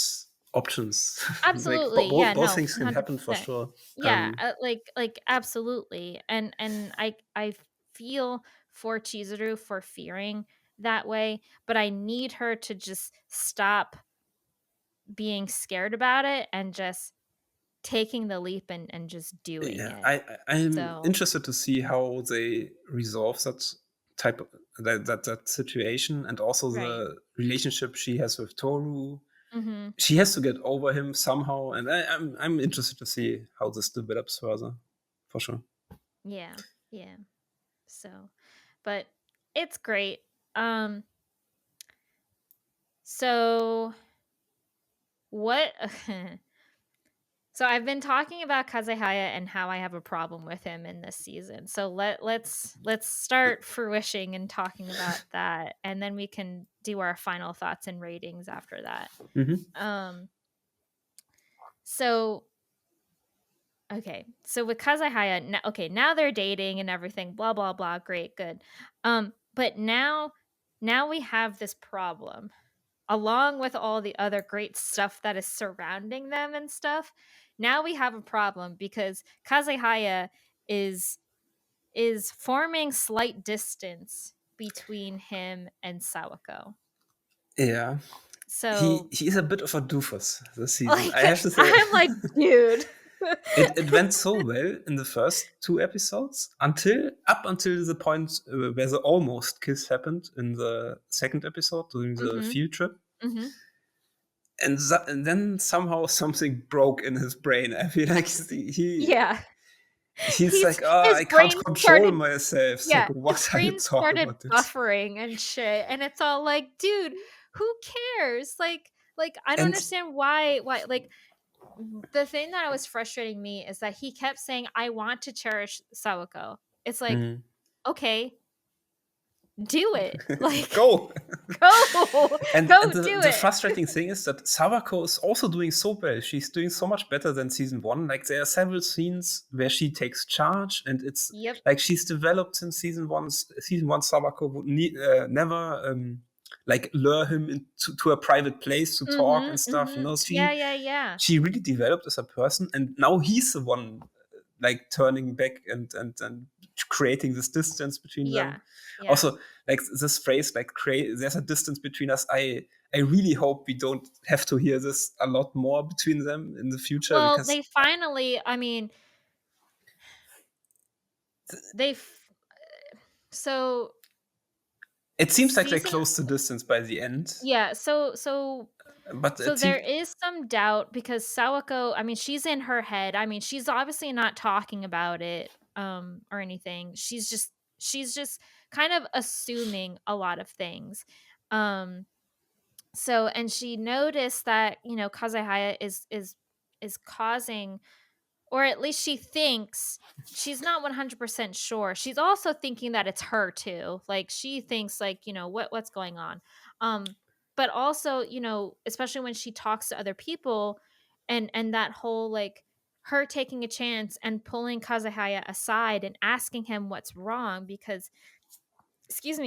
options. Like
Absolutely, yeah,
both
no,
things can happen for
100%.
sure.
Yeah, like, absolutely, and I feel for Chizuru for fearing that way, but I need her to just stop being scared about it and just taking the leap and just doing
Yeah,
it.
I'm
So
interested to see how they resolve that type of that situation, and also
right.
the relationship she has with Toru.
Mhm.
She has to get over him somehow, and I'm interested to see how this develops further, for sure.
Yeah, yeah. So, but it's great. Um, so what So I've been talking about Kazehaya and how I have a problem with him in this season. So let's start fruishing and talking about that, and then we can do our final thoughts and ratings after that.
Hmm.
Um so okay. So with Kazehaya, now they're dating and everything, blah blah blah, great, good. But now we have this problem along with all the other great stuff that is surrounding them and stuff. Now we have a problem because Kazehaya is is forming slight distance between him and Sawako.
Yeah,
So,
he is a bit of a doofus this season,
like,
I have to say.
I'm like, dude.
It went so well in the first two episodes until the point where the almost kiss happened in the second episode during the
Mhm.
field trip.
Mhm.
And then somehow something broke in his brain. I feel like
Yeah.
he's like, oh,
His
I can't
brain
control
started
myself. It's like,
yeah, his
what are you
brain
talking
started
about, dude?
buffering and shit, and it's all like, dude, who cares? Like I don't
And
understand why like the thing that was frustrating me is that he kept saying, "I want to cherish Sawako." It's like,
mm,
okay, do it. Like,
go.
go,
And
go
the,
do
the
it.
frustrating thing is that Sawako is also doing so well. She's doing so much better than season one. Like there are several scenes where she takes charge, and it's
Yep.
like she's developed since season one. Season one, Sawako would never like lure him into to a private place to talk and
Mhm.
stuff. You
Mhm.
know,
Yeah. Yeah. Yeah.
she really developed as a person, and now he's the one like turning back and creating this distance between them.
Yeah. Yeah.
Also, like this phrase, like create, there's a distance between us. I really hope we don't have to hear this a lot more between them in the future,
Well,
because
they finally. I mean, they. So
it seems like they
season.
closed the distance by the end.
Yeah.
But
So
it
there
seems,
is some doubt because Sawako, I mean, she's in her head. I mean, she's obviously not talking about it or anything. She's just kind of assuming a lot of things. Um and she noticed that, Kazehaya is causing, or at least she thinks, she's not 100% sure. She's also thinking that it's her too. Like she thinks like, what's going on. Um but also, especially when she talks to other people and that whole like her taking a chance and pulling Kazahaya aside and asking him what's wrong because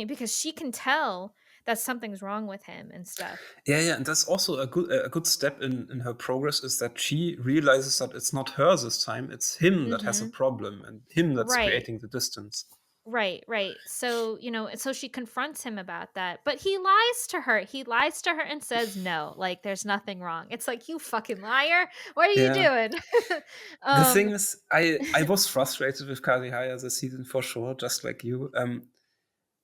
because she can tell that something's wrong with him and stuff.
yeah, and that's also a good step in her progress, is that she realizes that it's not her this time, it's him that has a
Mhm.
problem, and him that's
Right.
creating the distance.
Right, right. So, so she confronts him about that, but he lies to her. He lies to her and says no, like there's nothing wrong. It's like, you fucking liar. What are you
Yeah.
doing?
The thing
um
is, I was frustrated with Karihaya this season for sure, just like you.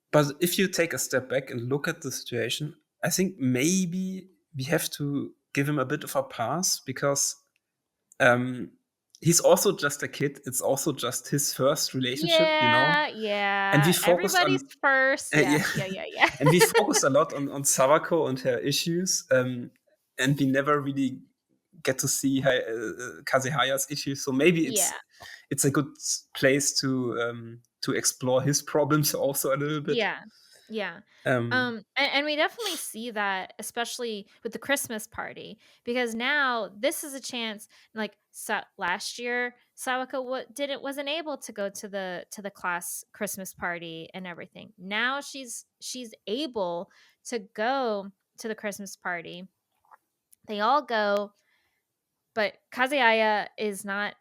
But if you take a step back and look at the situation, I think maybe we have to give him a bit of a pass, because um, he's also just a kid. It's also just his first relationship,
yeah,
and we
yeah.
focused
Everybody's
on
first. Yeah,
yeah,
yeah, yeah, yeah.
and we focused a lot on Sawako and her issues, and we never really get to see Kazehaya's issues. So maybe
Yeah.
it's a good place to explore his problems also a little bit.
Yeah. Yeah.
Um,
And we definitely see that, especially with the Christmas party, because now this is a chance. Like last year, Sawako wasn't able to go to the class Christmas party and everything. Now she's able to go to the Christmas party. They all go, but Kazuya is not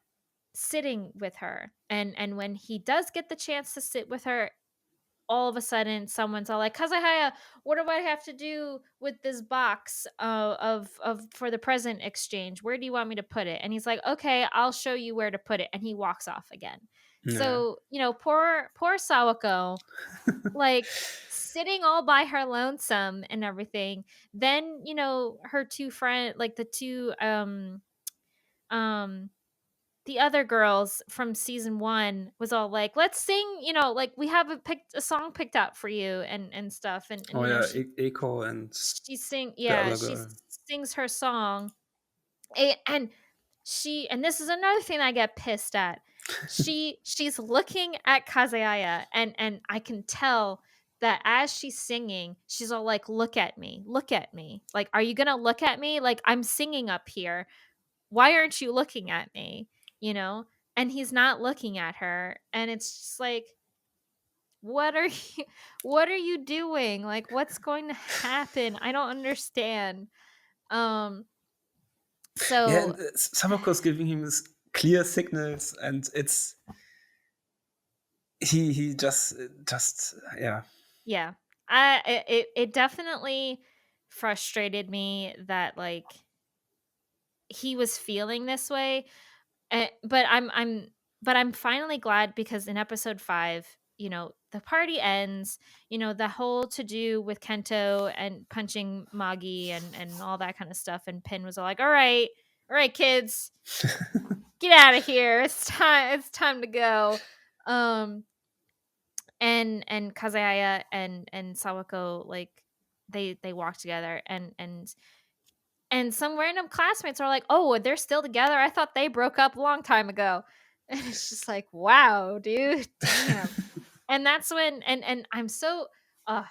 sitting with her. And when he does get the chance to sit with her, all of a sudden someone's all like, Kazuhaya, what do I have to do with this box of for the present exchange? Where do you want me to put it? And he's like, okay, I'll show you where to put it. And he walks off again.
yeah.
So, poor Sawako, like sitting all by her lonesome and everything. Then, her two friend, like um the other girls from season 1 was all like, "Let's sing, like we have a song picked out for you and stuff." And
Oh yeah, Echo and the other
she
girl.
sings her song. And and this is another thing I get pissed at. She's looking at Kazayaya, and I can tell that as she's singing, she's all like, "Look at me. Look at me. Like, are you going to look at me? Like, I'm singing up here. Why aren't you looking at me?" You know? And he's not looking at her. And it's just like, what are you what are you doing? Like, what's going to happen? I don't understand. Um
Yeah,
so
and Sabako's giving him this clear signals, and it's he just yeah.
yeah. It definitely frustrated me that, like, he was feeling this way. But I'm finally glad, because in episode 5, the party ends, the whole to do with Kento and punching Magi and all that kind of stuff, and Pin was all like, all right, kids, get out of here. It's time to go." Um and Kazaya and Sawako, like, they walk together, and some random classmates are like, "Oh, they're still together? I thought they broke up a long time ago." And it's just like, "Wow, dude. Damn." And that's when and I'm so uh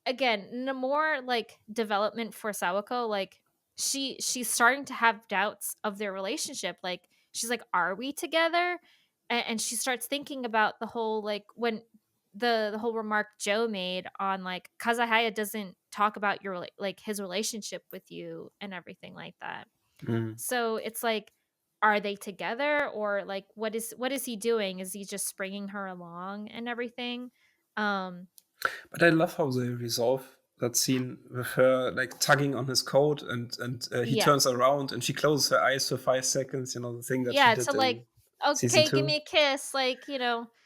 again, the more like development for Sawako, like she's starting to have doubts of their relationship. Like, she's like, "Are we together?" And she starts thinking about the whole, like, when the whole remark Joe made on, like, Kazahaya doesn't talk about like his relationship with you and everything like that.
Mm.
So it's like, are they together, or like what is he doing? Is he just springing her along and everything? Um
But I love how they resolve that scene with her like tugging on his coat, and he
yeah.
turns around and she closes her eyes for 5 seconds. You know, the thing that she
Yeah,
did
to like,
in season
"Okay, give me
two.
a kiss," like,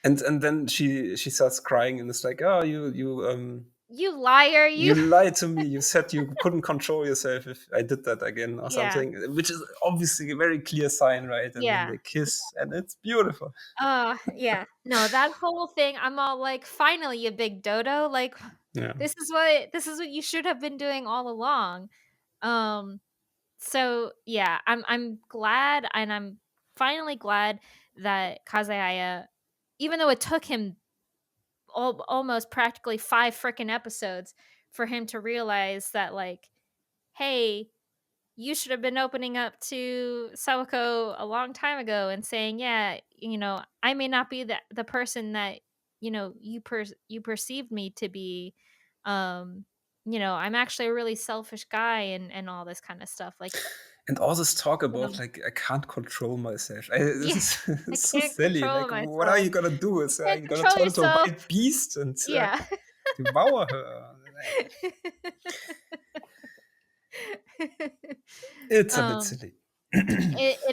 And then she starts crying and it's like, oh,
"You liar,
you
you."
lied to me. You said you couldn't control yourself if I did that again or
Yeah,
something, which is obviously a very clear sign, right? And then
yeah.
they kiss, and it's beautiful.
Yeah. No, that whole thing, I'm all like, "Finally, you big dodo, like,
Yeah.
this is what you should have been doing all along." Um, so, yeah, I'm glad, and I'm finally glad that Kazayaya, even though it took him almost practically 5 frickin' episodes for him to realize that, like, "Hey, you should have been opening up to Sawako a long time ago and saying, yeah, I may not be the person that, you perceived me to be. Um, I'm actually a really selfish guy and all this kind of stuff." Like,
And all this talk
you know,
about like I can't control myself. This
yeah,
is
I
it's so
can't
silly.
control
Like, what are
myself.
you gonna do?
You
Are
can't
you gonna
control
turn into a
yourself.
wild beast and
Yeah.
devour her? Like, it's a bit
um
silly.
it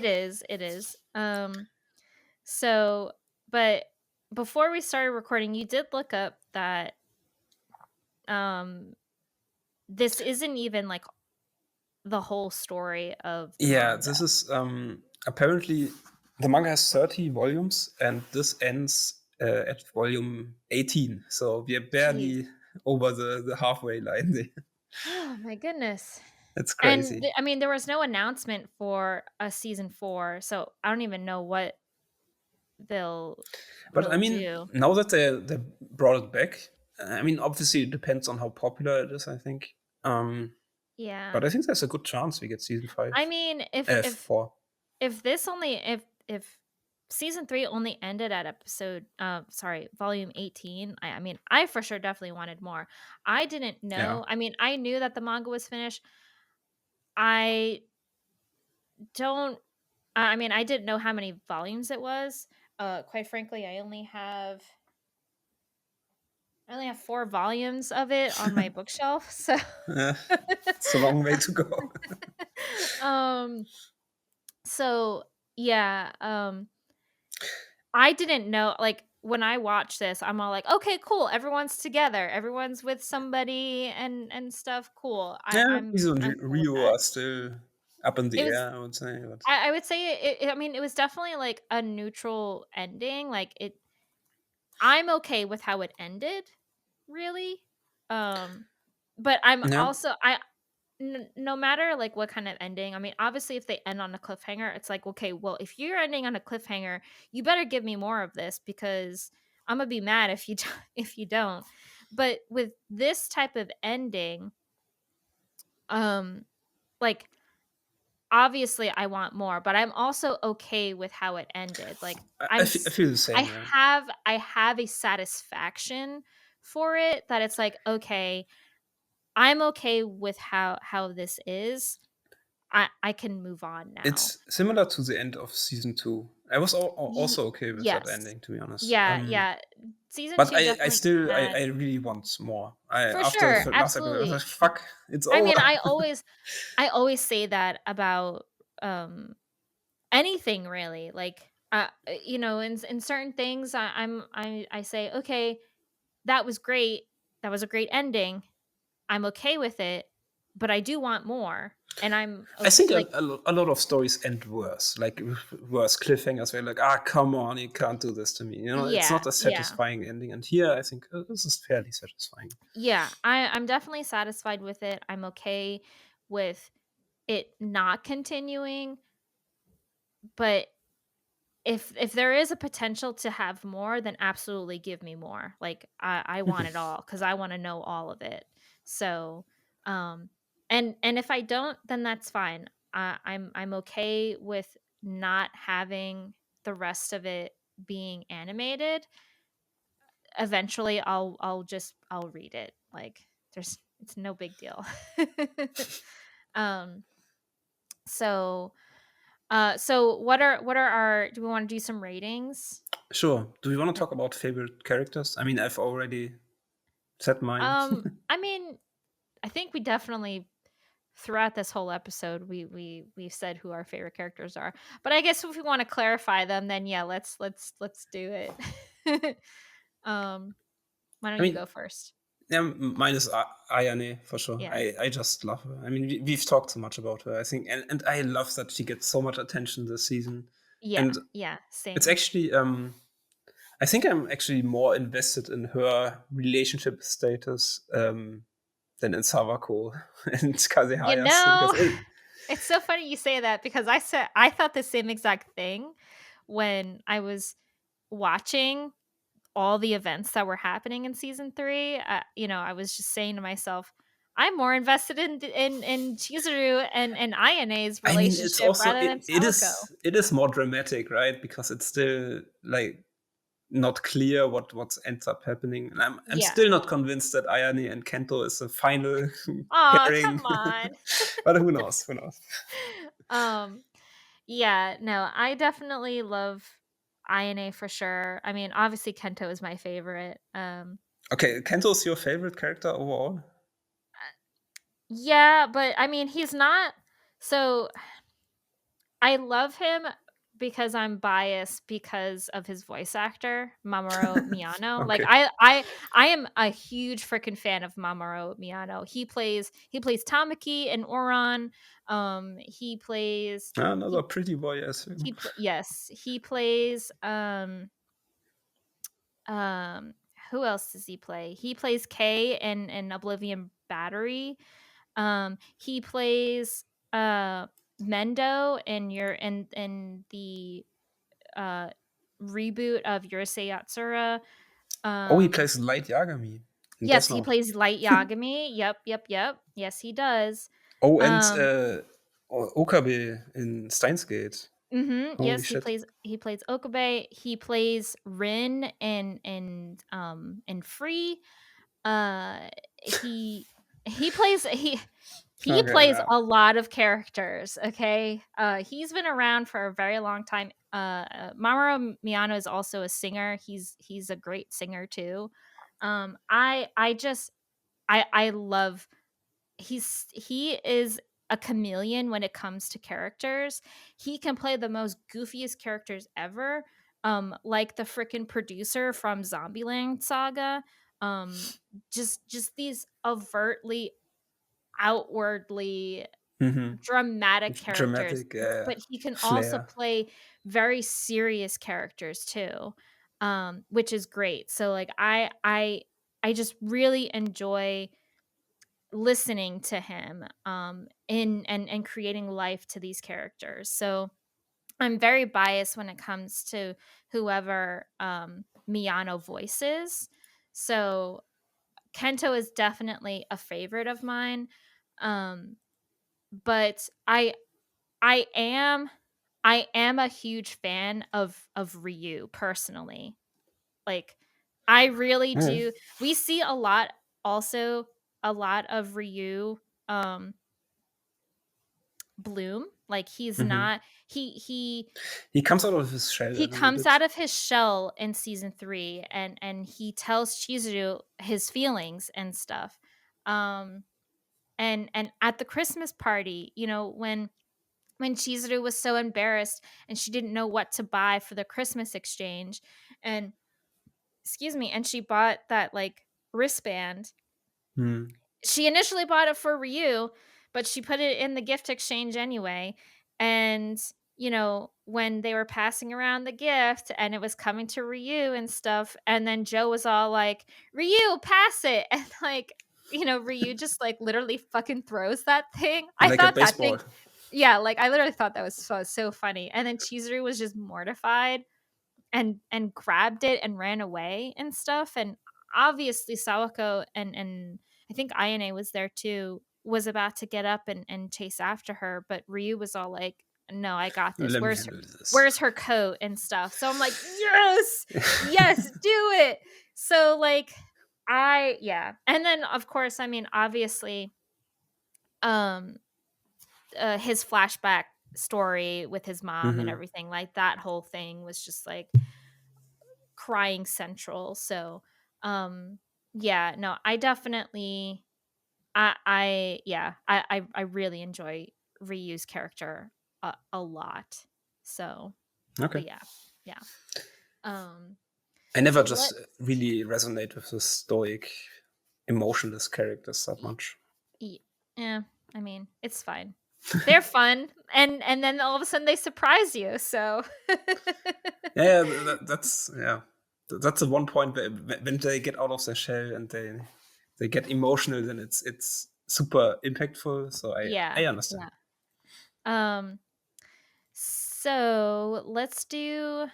is. So, but before we started recording, you did look up that um this isn't even like the whole story of the
Yeah,
manga.
this is apparently the manga has 30 volumes, and this ends at volume 18. So we are
Jeez.
barely over the halfway line there.
Oh my goodness.
It's
And
crazy.
I mean, there was no announcement for a season 4, so I don't even know what they'll
But I
they'll
mean,
do.
now that they brought it back, I mean, obviously, it depends on how popular it is, I think. Um,
Yeah.
but I think there's a good chance we get season
I
5.
mean,
Four.
if this only if season 3 only ended at episode sorry, volume 18, I mean, I for sure definitely wanted more. I didn't
Yeah.
know. I mean, I knew that the manga was finished. I don't I mean, I didn't know how many volumes it was. Quite frankly, I only have 4 volumes of it on my bookshelf, so
Yeah. It's a long way to go.
um so yeah, I didn't know, like, when I watch this, I'm all like, "Okay, cool, everyone's together, everyone's with somebody and stuff, cool."
Yeah, Mizu and
I'm cool with
Ryu
that.
are still up in
It
the
was
air, I would say, but
I would say I mean, it was definitely, like, a neutral ending, like, I'm okay with how it ended, really, um, but I'm
yeah.
also no matter, like, what kind of ending, I mean, obviously, if they end on a cliffhanger, it's like, "Okay, well, if you're ending on a cliffhanger, you better give me more of this because Imma be mad if you if you don't." But with this type of ending, um, like, obviously, I want more, but I'm also okay with how it ended, like,
I feel the same, yeah.
I have a satisfaction for it that it's like, "Okay, I'm okay with how this is. I can move on now."
It's similar to the end of season 2. I was
Ye
also okay with that
yes.
ending, to be honest.
Yeah, yeah. Season
But
2
I
definitely
still
had
I really want more. I
for
after
sure,
the last episode, I was like,
absolutely.
"Fuck, it's
I
over."
mean, I always say that about, anything really, like, in certain things, I say, "Okay, that was great. That was a great ending. I'm okay with it, but I do want more." And I'm
I
okay
think
like,
a lot of stories end worse, like worse cliffhangers. Where like, come on, you can't do this to me. It's
yeah,
not a
yeah.
satisfying ending. And here, I think this is fairly satisfying.
Yeah, I'm definitely satisfied with it. I'm okay with it not continuing, but if there is a potential to have more, then absolutely give me more. Like I want it all because I want to know all of it. So, um, and if I don't, then that's fine. I'm okay with not having the rest of it being animated. Eventually, I'll read it. Like it's no big deal. um. So so what are our do we want to do some ratings?
Sure. Do you want to talk about favorite characters? I mean, I've already said mine.
I mean, I think we definitely throughout this whole episode we've said who our favorite characters are. But I guess if we want to clarify them, then yeah, let's do it. um, why don't
I
you
mean,
go first?
yeah, mine is Ayane for sure.
Yeah.
I just love her. I mean, we've talked so much about her. I think, and I love that she gets so much attention this season.
Yeah.
And
Yeah.
it's
Same.
actually, I think I'm actually more invested in her relationship status than in Sawako and
You
Kazehaya's
know,
because
it's so funny you say that because I thought the same exact thing when I was watching all the events that were happening in season 3. I was just saying to myself, I'm more invested in Chizuru and Ayane's
I mean, it's
relationship
also
rather than
it
Sawako.
is more dramatic, right? Because it's still like not clear what ends up happening. And I'm
Yeah.
still not convinced that Ayane and Kento is the final
Oh,
pairing.
come on.
But who knows? Who knows?
um, yeah, no, I definitely love Ayane for sure. I mean, obviously Kento is my favorite.
Okay, Kento is your favorite character overall?
Yeah, but I mean, he's not so I love him because I'm biased because of his voice actor, Mamoru Miyano. Like
Okay.
I am a huge freaking fan of Mamoru Miyano. He plays Tamaki in Oran. He plays
Another pretty boy, I assume.
yes, he plays um who else does he play? He plays K in Oblivion Battery. He plays Mendo in the uh reboot of Yurusei Yatsura.
Oh, he
Um
plays Light Yagami. in
Yes,
Death
he
Note.
plays Light Yagami. Yep, yep, yep. Yes, he does.
Oh, and
Um,
Okabe in Steins Gate. Holy
yes, he
shit.
plays Okabe. He plays Rin in Free. Uh, he he
Okay,
plays
yeah.
a lot of characters, okay? He's been around for a very long time. Mamoru Miyano is also a singer. He's a great singer too. I just I love he is a chameleon when it comes to characters. He can play the most goofiest characters ever, like the freaking producer from Zombieland Saga. Um, just these overtly, outwardly
Mm-hmm.
dramatic characters,
Dramatic
but he can also
flair.
play very serious characters too, which is great. So like I just really enjoy listening to him in and creating life to these characters. So I'm very biased when it comes to whoever Miyano voices. So Kento is definitely a favorite of mine. Um but I am I am a huge fan of Ryu personally. Like I really
Yeah.
do. We see a lot, also a lot of Ryu um bloom. Like he's
Mm-hmm.
not
He comes out of his shell a
he
little
comes
bit.
out of his shell in season 3, and he tells Chizuru his feelings and stuff. Um and at the Christmas party, when Chizuru was so embarrassed and she didn't know what to buy for the Christmas exchange, and excuse me, and she bought that like wristband.
Hmm.
She initially bought it for Ryu, but she put it in the gift exchange anyway. And, when they were passing around the gift and it was coming to Ryu and stuff, and then Joe was all like, Ryu, pass it. And like, Ryu just like literally fucking throws that thing. I
Like a
thought that
baseball.
thing, yeah, like I literally thought that was so funny. And then Chizuru was just mortified and grabbed it and ran away and stuff. And obviously Sawako and I think Ayane was there too, was about to get up and chase after her, but Ryu was all like, no, I got this.
Let me
where's her
handle this.
where's her coat and stuff. So I'm like, yes, yes, do it. So like yeah. And then of course, I mean, obviously, um his flashback story with his mom and
Mm-hmm.
everything, like that whole thing was just like crying central. So yeah, no, I definitely I really enjoy Ryu's character a lot. So
Okay.
but yeah, yeah. um
I never
let
just really resonate with the stoic, emotionless characters that much.
Yeah, I mean, it's fine. They're fun, and then all of a sudden they surprise you. So
Yeah, that's yeah. That's the one point where when they get out of their shell and they get emotional, then it's super impactful. So I
yeah,
understand.
yeah. um So let's do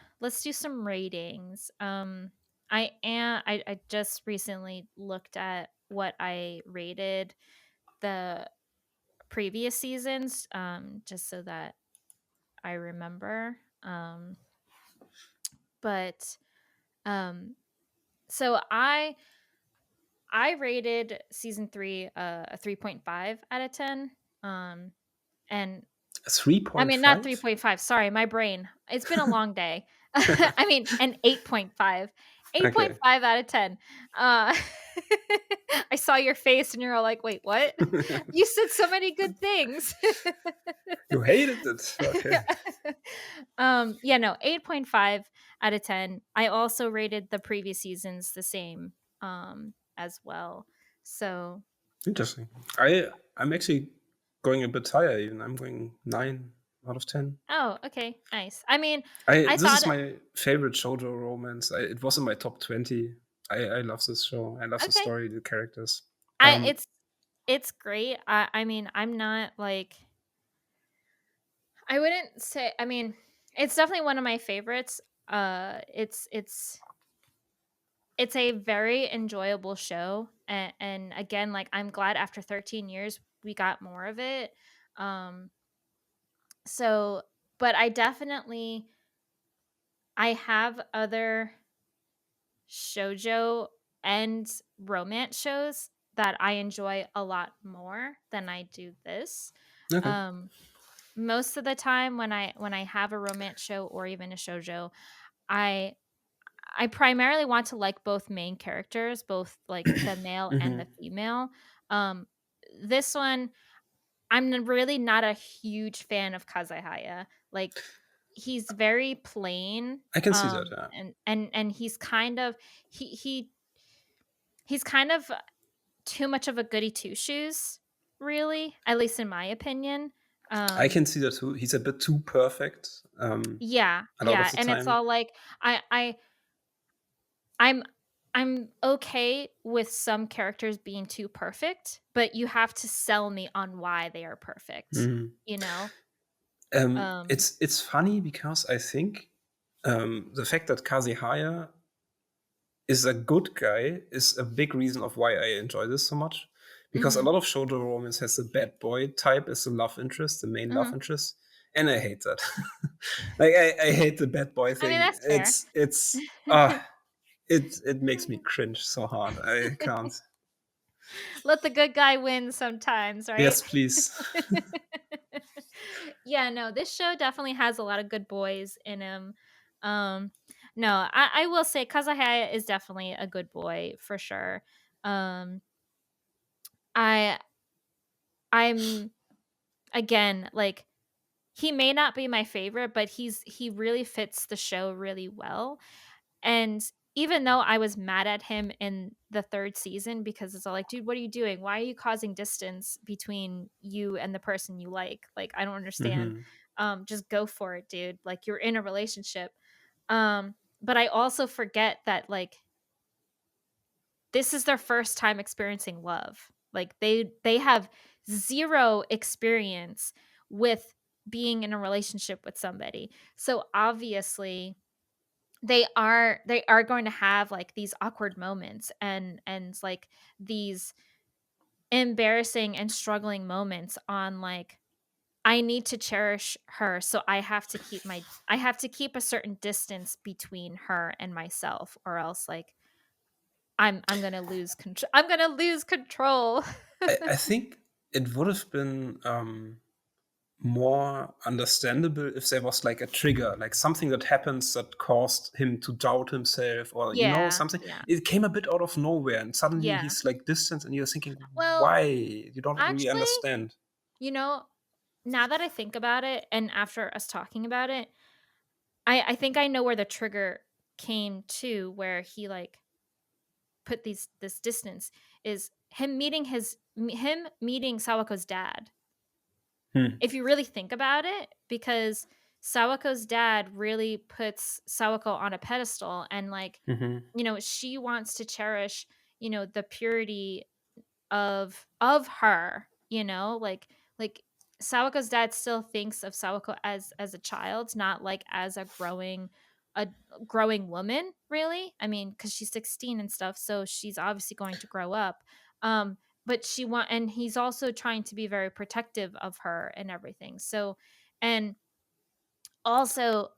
some ratings. I just recently looked at what I rated the previous seasons, just so that I remember. But um, so I rated season 3 a 3.5 out of 10. And
Three
I
point
mean, not
five.
3.5, sorry, my brain. It's been a long day. I mean, an 8.5.
Okay.
8.5 out of 10. Uh, I saw your face and you're all like, "Wait, what?" You said so many good things.
You hated it. Okay.
Yeah, no, 8.5 out of 10. I also rated the previous seasons the same, as well. So,
Interesting. I'm actually going a bit higher even. I'm going 9 out of 10.
oh, okay, nice. I mean,
I
I
This
thought
is my favorite shoujo romance. It was in my top 20. I love this show. I love the
okay.
story, the characters.
I
Um,
It's great. I mean, I'm not like, I wouldn't say, I mean, it's definitely one of my favorites. It's it's a very enjoyable show, and again, like, I'm glad after 13 years we got more of it. Um, so but I have other shoujo and romance shows that I enjoy a lot more than I do this.
Okay.
Um, Most of the time when I have a romance show or even a shoujo, I I primarily want to like both main characters, both like the male and the
Hmm.
female. Um, this one, really not a huge fan of Kazehaya. Like, he's very plain,
I can see that. Yeah.
and he's kind of he he's kind of too much of a goody two shoes, really, at least in my opinion.
I
Um,
can see that too. He's a bit too perfect
yeah,
a lot of
yeah,
the
and it's
time.
all like I I'm I'm okay with some characters being too perfect, but you have to sell me on why they are perfect,
Mhm.
you know?
It's funny because I think the fact that Kazuhaya is a good guy is a big reason of why I enjoy this so much. Because a
Mhm,
lot of shoujo romance has the bad boy type as the love interest, the main love
mhm.
interest, and I hate that. Like I hate the bad boy
I mean,
thing.
that's fair.
It makes me cringe so hard. I can't.
Let the good guy win sometimes, right?
Yes, please.
Yeah, no, this show definitely has a lot of good boys in him. Um, no, I will say Kazahaya is definitely a good boy for sure. Um, I I'm again, like, he may not be my favorite, but he really fits the show really well. And even though I was mad at him in the 3rd season because it's all like, "Dude, what are you doing? Why are you causing distance between you and the person you like? Like, I don't understand.
Mhm.
Just go for it, dude. Like, you're in a relationship." But I also forget that, like, this is their first time experiencing love. Like, they have 0 experience with being in a relationship with somebody. So, obviously, they are going to have, like, these awkward moments and, like, these embarrassing and struggling moments on, like, I need to cherish her, so I have to keep a certain distance between her and myself, or else, like, I'm gonna lose control.
I think it would have been more understandable if there was like a trigger, like something that happens that caused him to doubt himself, or
Yeah,
something.
yeah,
It came a bit out of nowhere, and suddenly
yeah.
he's like distant, and you're thinking,
Well,
why? You don't really
actually,
understand.
you know, now that I think about it and after us talking about it, I think I know where the trigger came to, where he, like, put this distance, is him meeting Sawako's dad.
Hmm.
If you really think about it, because Sawako's dad really puts Sawako on a pedestal, and, like,
Hmm.
she wants to cherish, the purity of her, like Sawako's dad still thinks of Sawako as a child, not like as a growing woman, really. I mean, cuz she's 16 and stuff, so she's obviously going to grow up. Um but and he's also trying to be very protective of her and everything. So, and also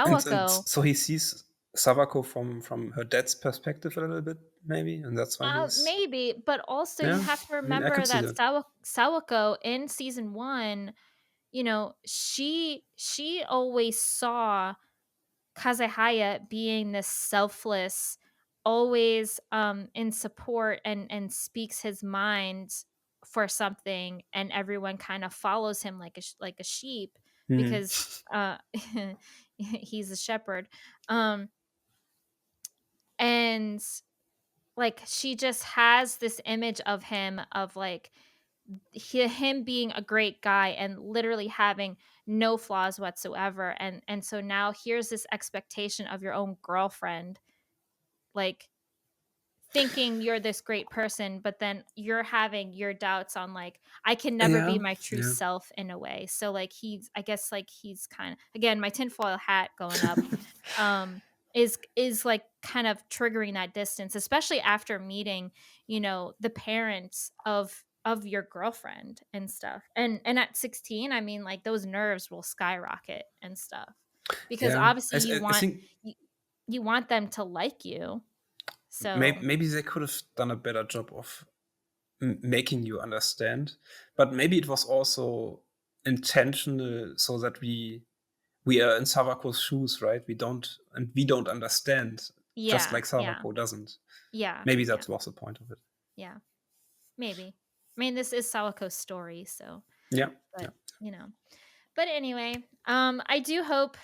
And
Sawako,
so he sees Sawako from her dad's perspective a little bit, maybe, and that's why he's
maybe, but also you
yeah.
have to
I mean, I
remember
could see
that
that.
Sawako in season 1, she always saw Kazehaya being this selfless, always in support, and speaks his mind for something, and everyone kind of follows him like like a sheep,
Hmm.
because uh he's a shepherd. Um and, like, she just has this image of him, of, like, him being a great guy and literally having no flaws whatsoever, and so now here's this expectation of your own girlfriend, like, thinking you're this great person, but then you're having your doubts on, like, I can never be
Yeah,
my true
yeah.
self in a way. So, like, he's I guess, like, he's kind of, again, my tinfoil hat going up, um is like kind of triggering that distance, especially after meeting, the parents of your girlfriend and stuff. And at 16, I mean, like, those nerves will skyrocket and stuff, because
Yeah,
obviously
I think
you, you want them to like you. So,
maybe they could have done a better job of making you understand, but maybe it was also intentional so that we are in Savako's shoes, right? We don't understand, just
yeah,
like
yeah,
Savako doesn't.
yeah,
Maybe
yeah,
that was the point of it.
yeah, maybe. I mean, this is Sawako's story, so,
Yeah, yeah,
but, you know. But anyway, I do hope,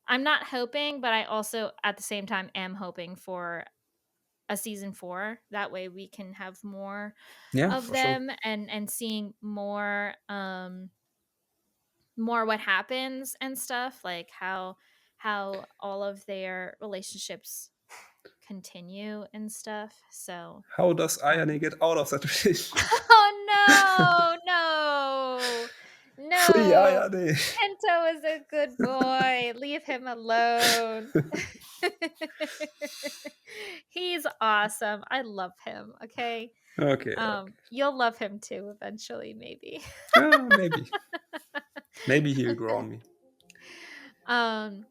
I'm not hoping, but I also at the same time am hoping for a season 4. That way we can have more
yeah,
of
for sure.
them, and seeing more what happens and stuff, like how all of their relationships continue and stuff. So,
How does Ayane
um
get out of that relationship?
oh, no. No.
Free
No.
Ayane.
Kento is a good boy. Leave him alone. He's awesome. I love him, okay?
Okay, okay.
You'll love him too eventually, maybe.
Maybe. Maybe he'll grow on me.
Um,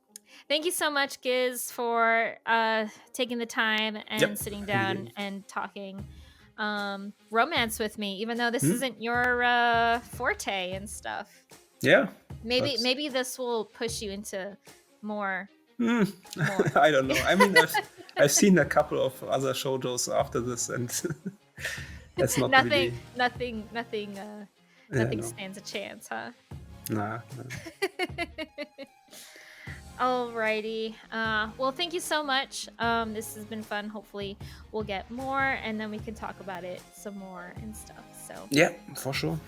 Thank you so much, Giz, for taking the time and
Yep,
sitting
any
down
day.
and talking romance with me, even though this
Hmm?
isn't your forte and stuff.
Yeah,
Maybe
but
maybe this will push you into more
hmm,
more.
I don't know. I mean, I've seen a couple of other shoujos after this, and that's not
nothing
really.
nothing nothing uh
Yeah,
nothing
no,
stands a chance, huh?
nah, nah.
Alrighty. Well, thank you so much. This has been fun. Hopefully, we'll get more, and then we can talk about it some more and stuff. So,
Yeah, for sure.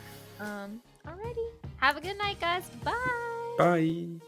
alrighty. Have a good night, guys. Bye.
Bye.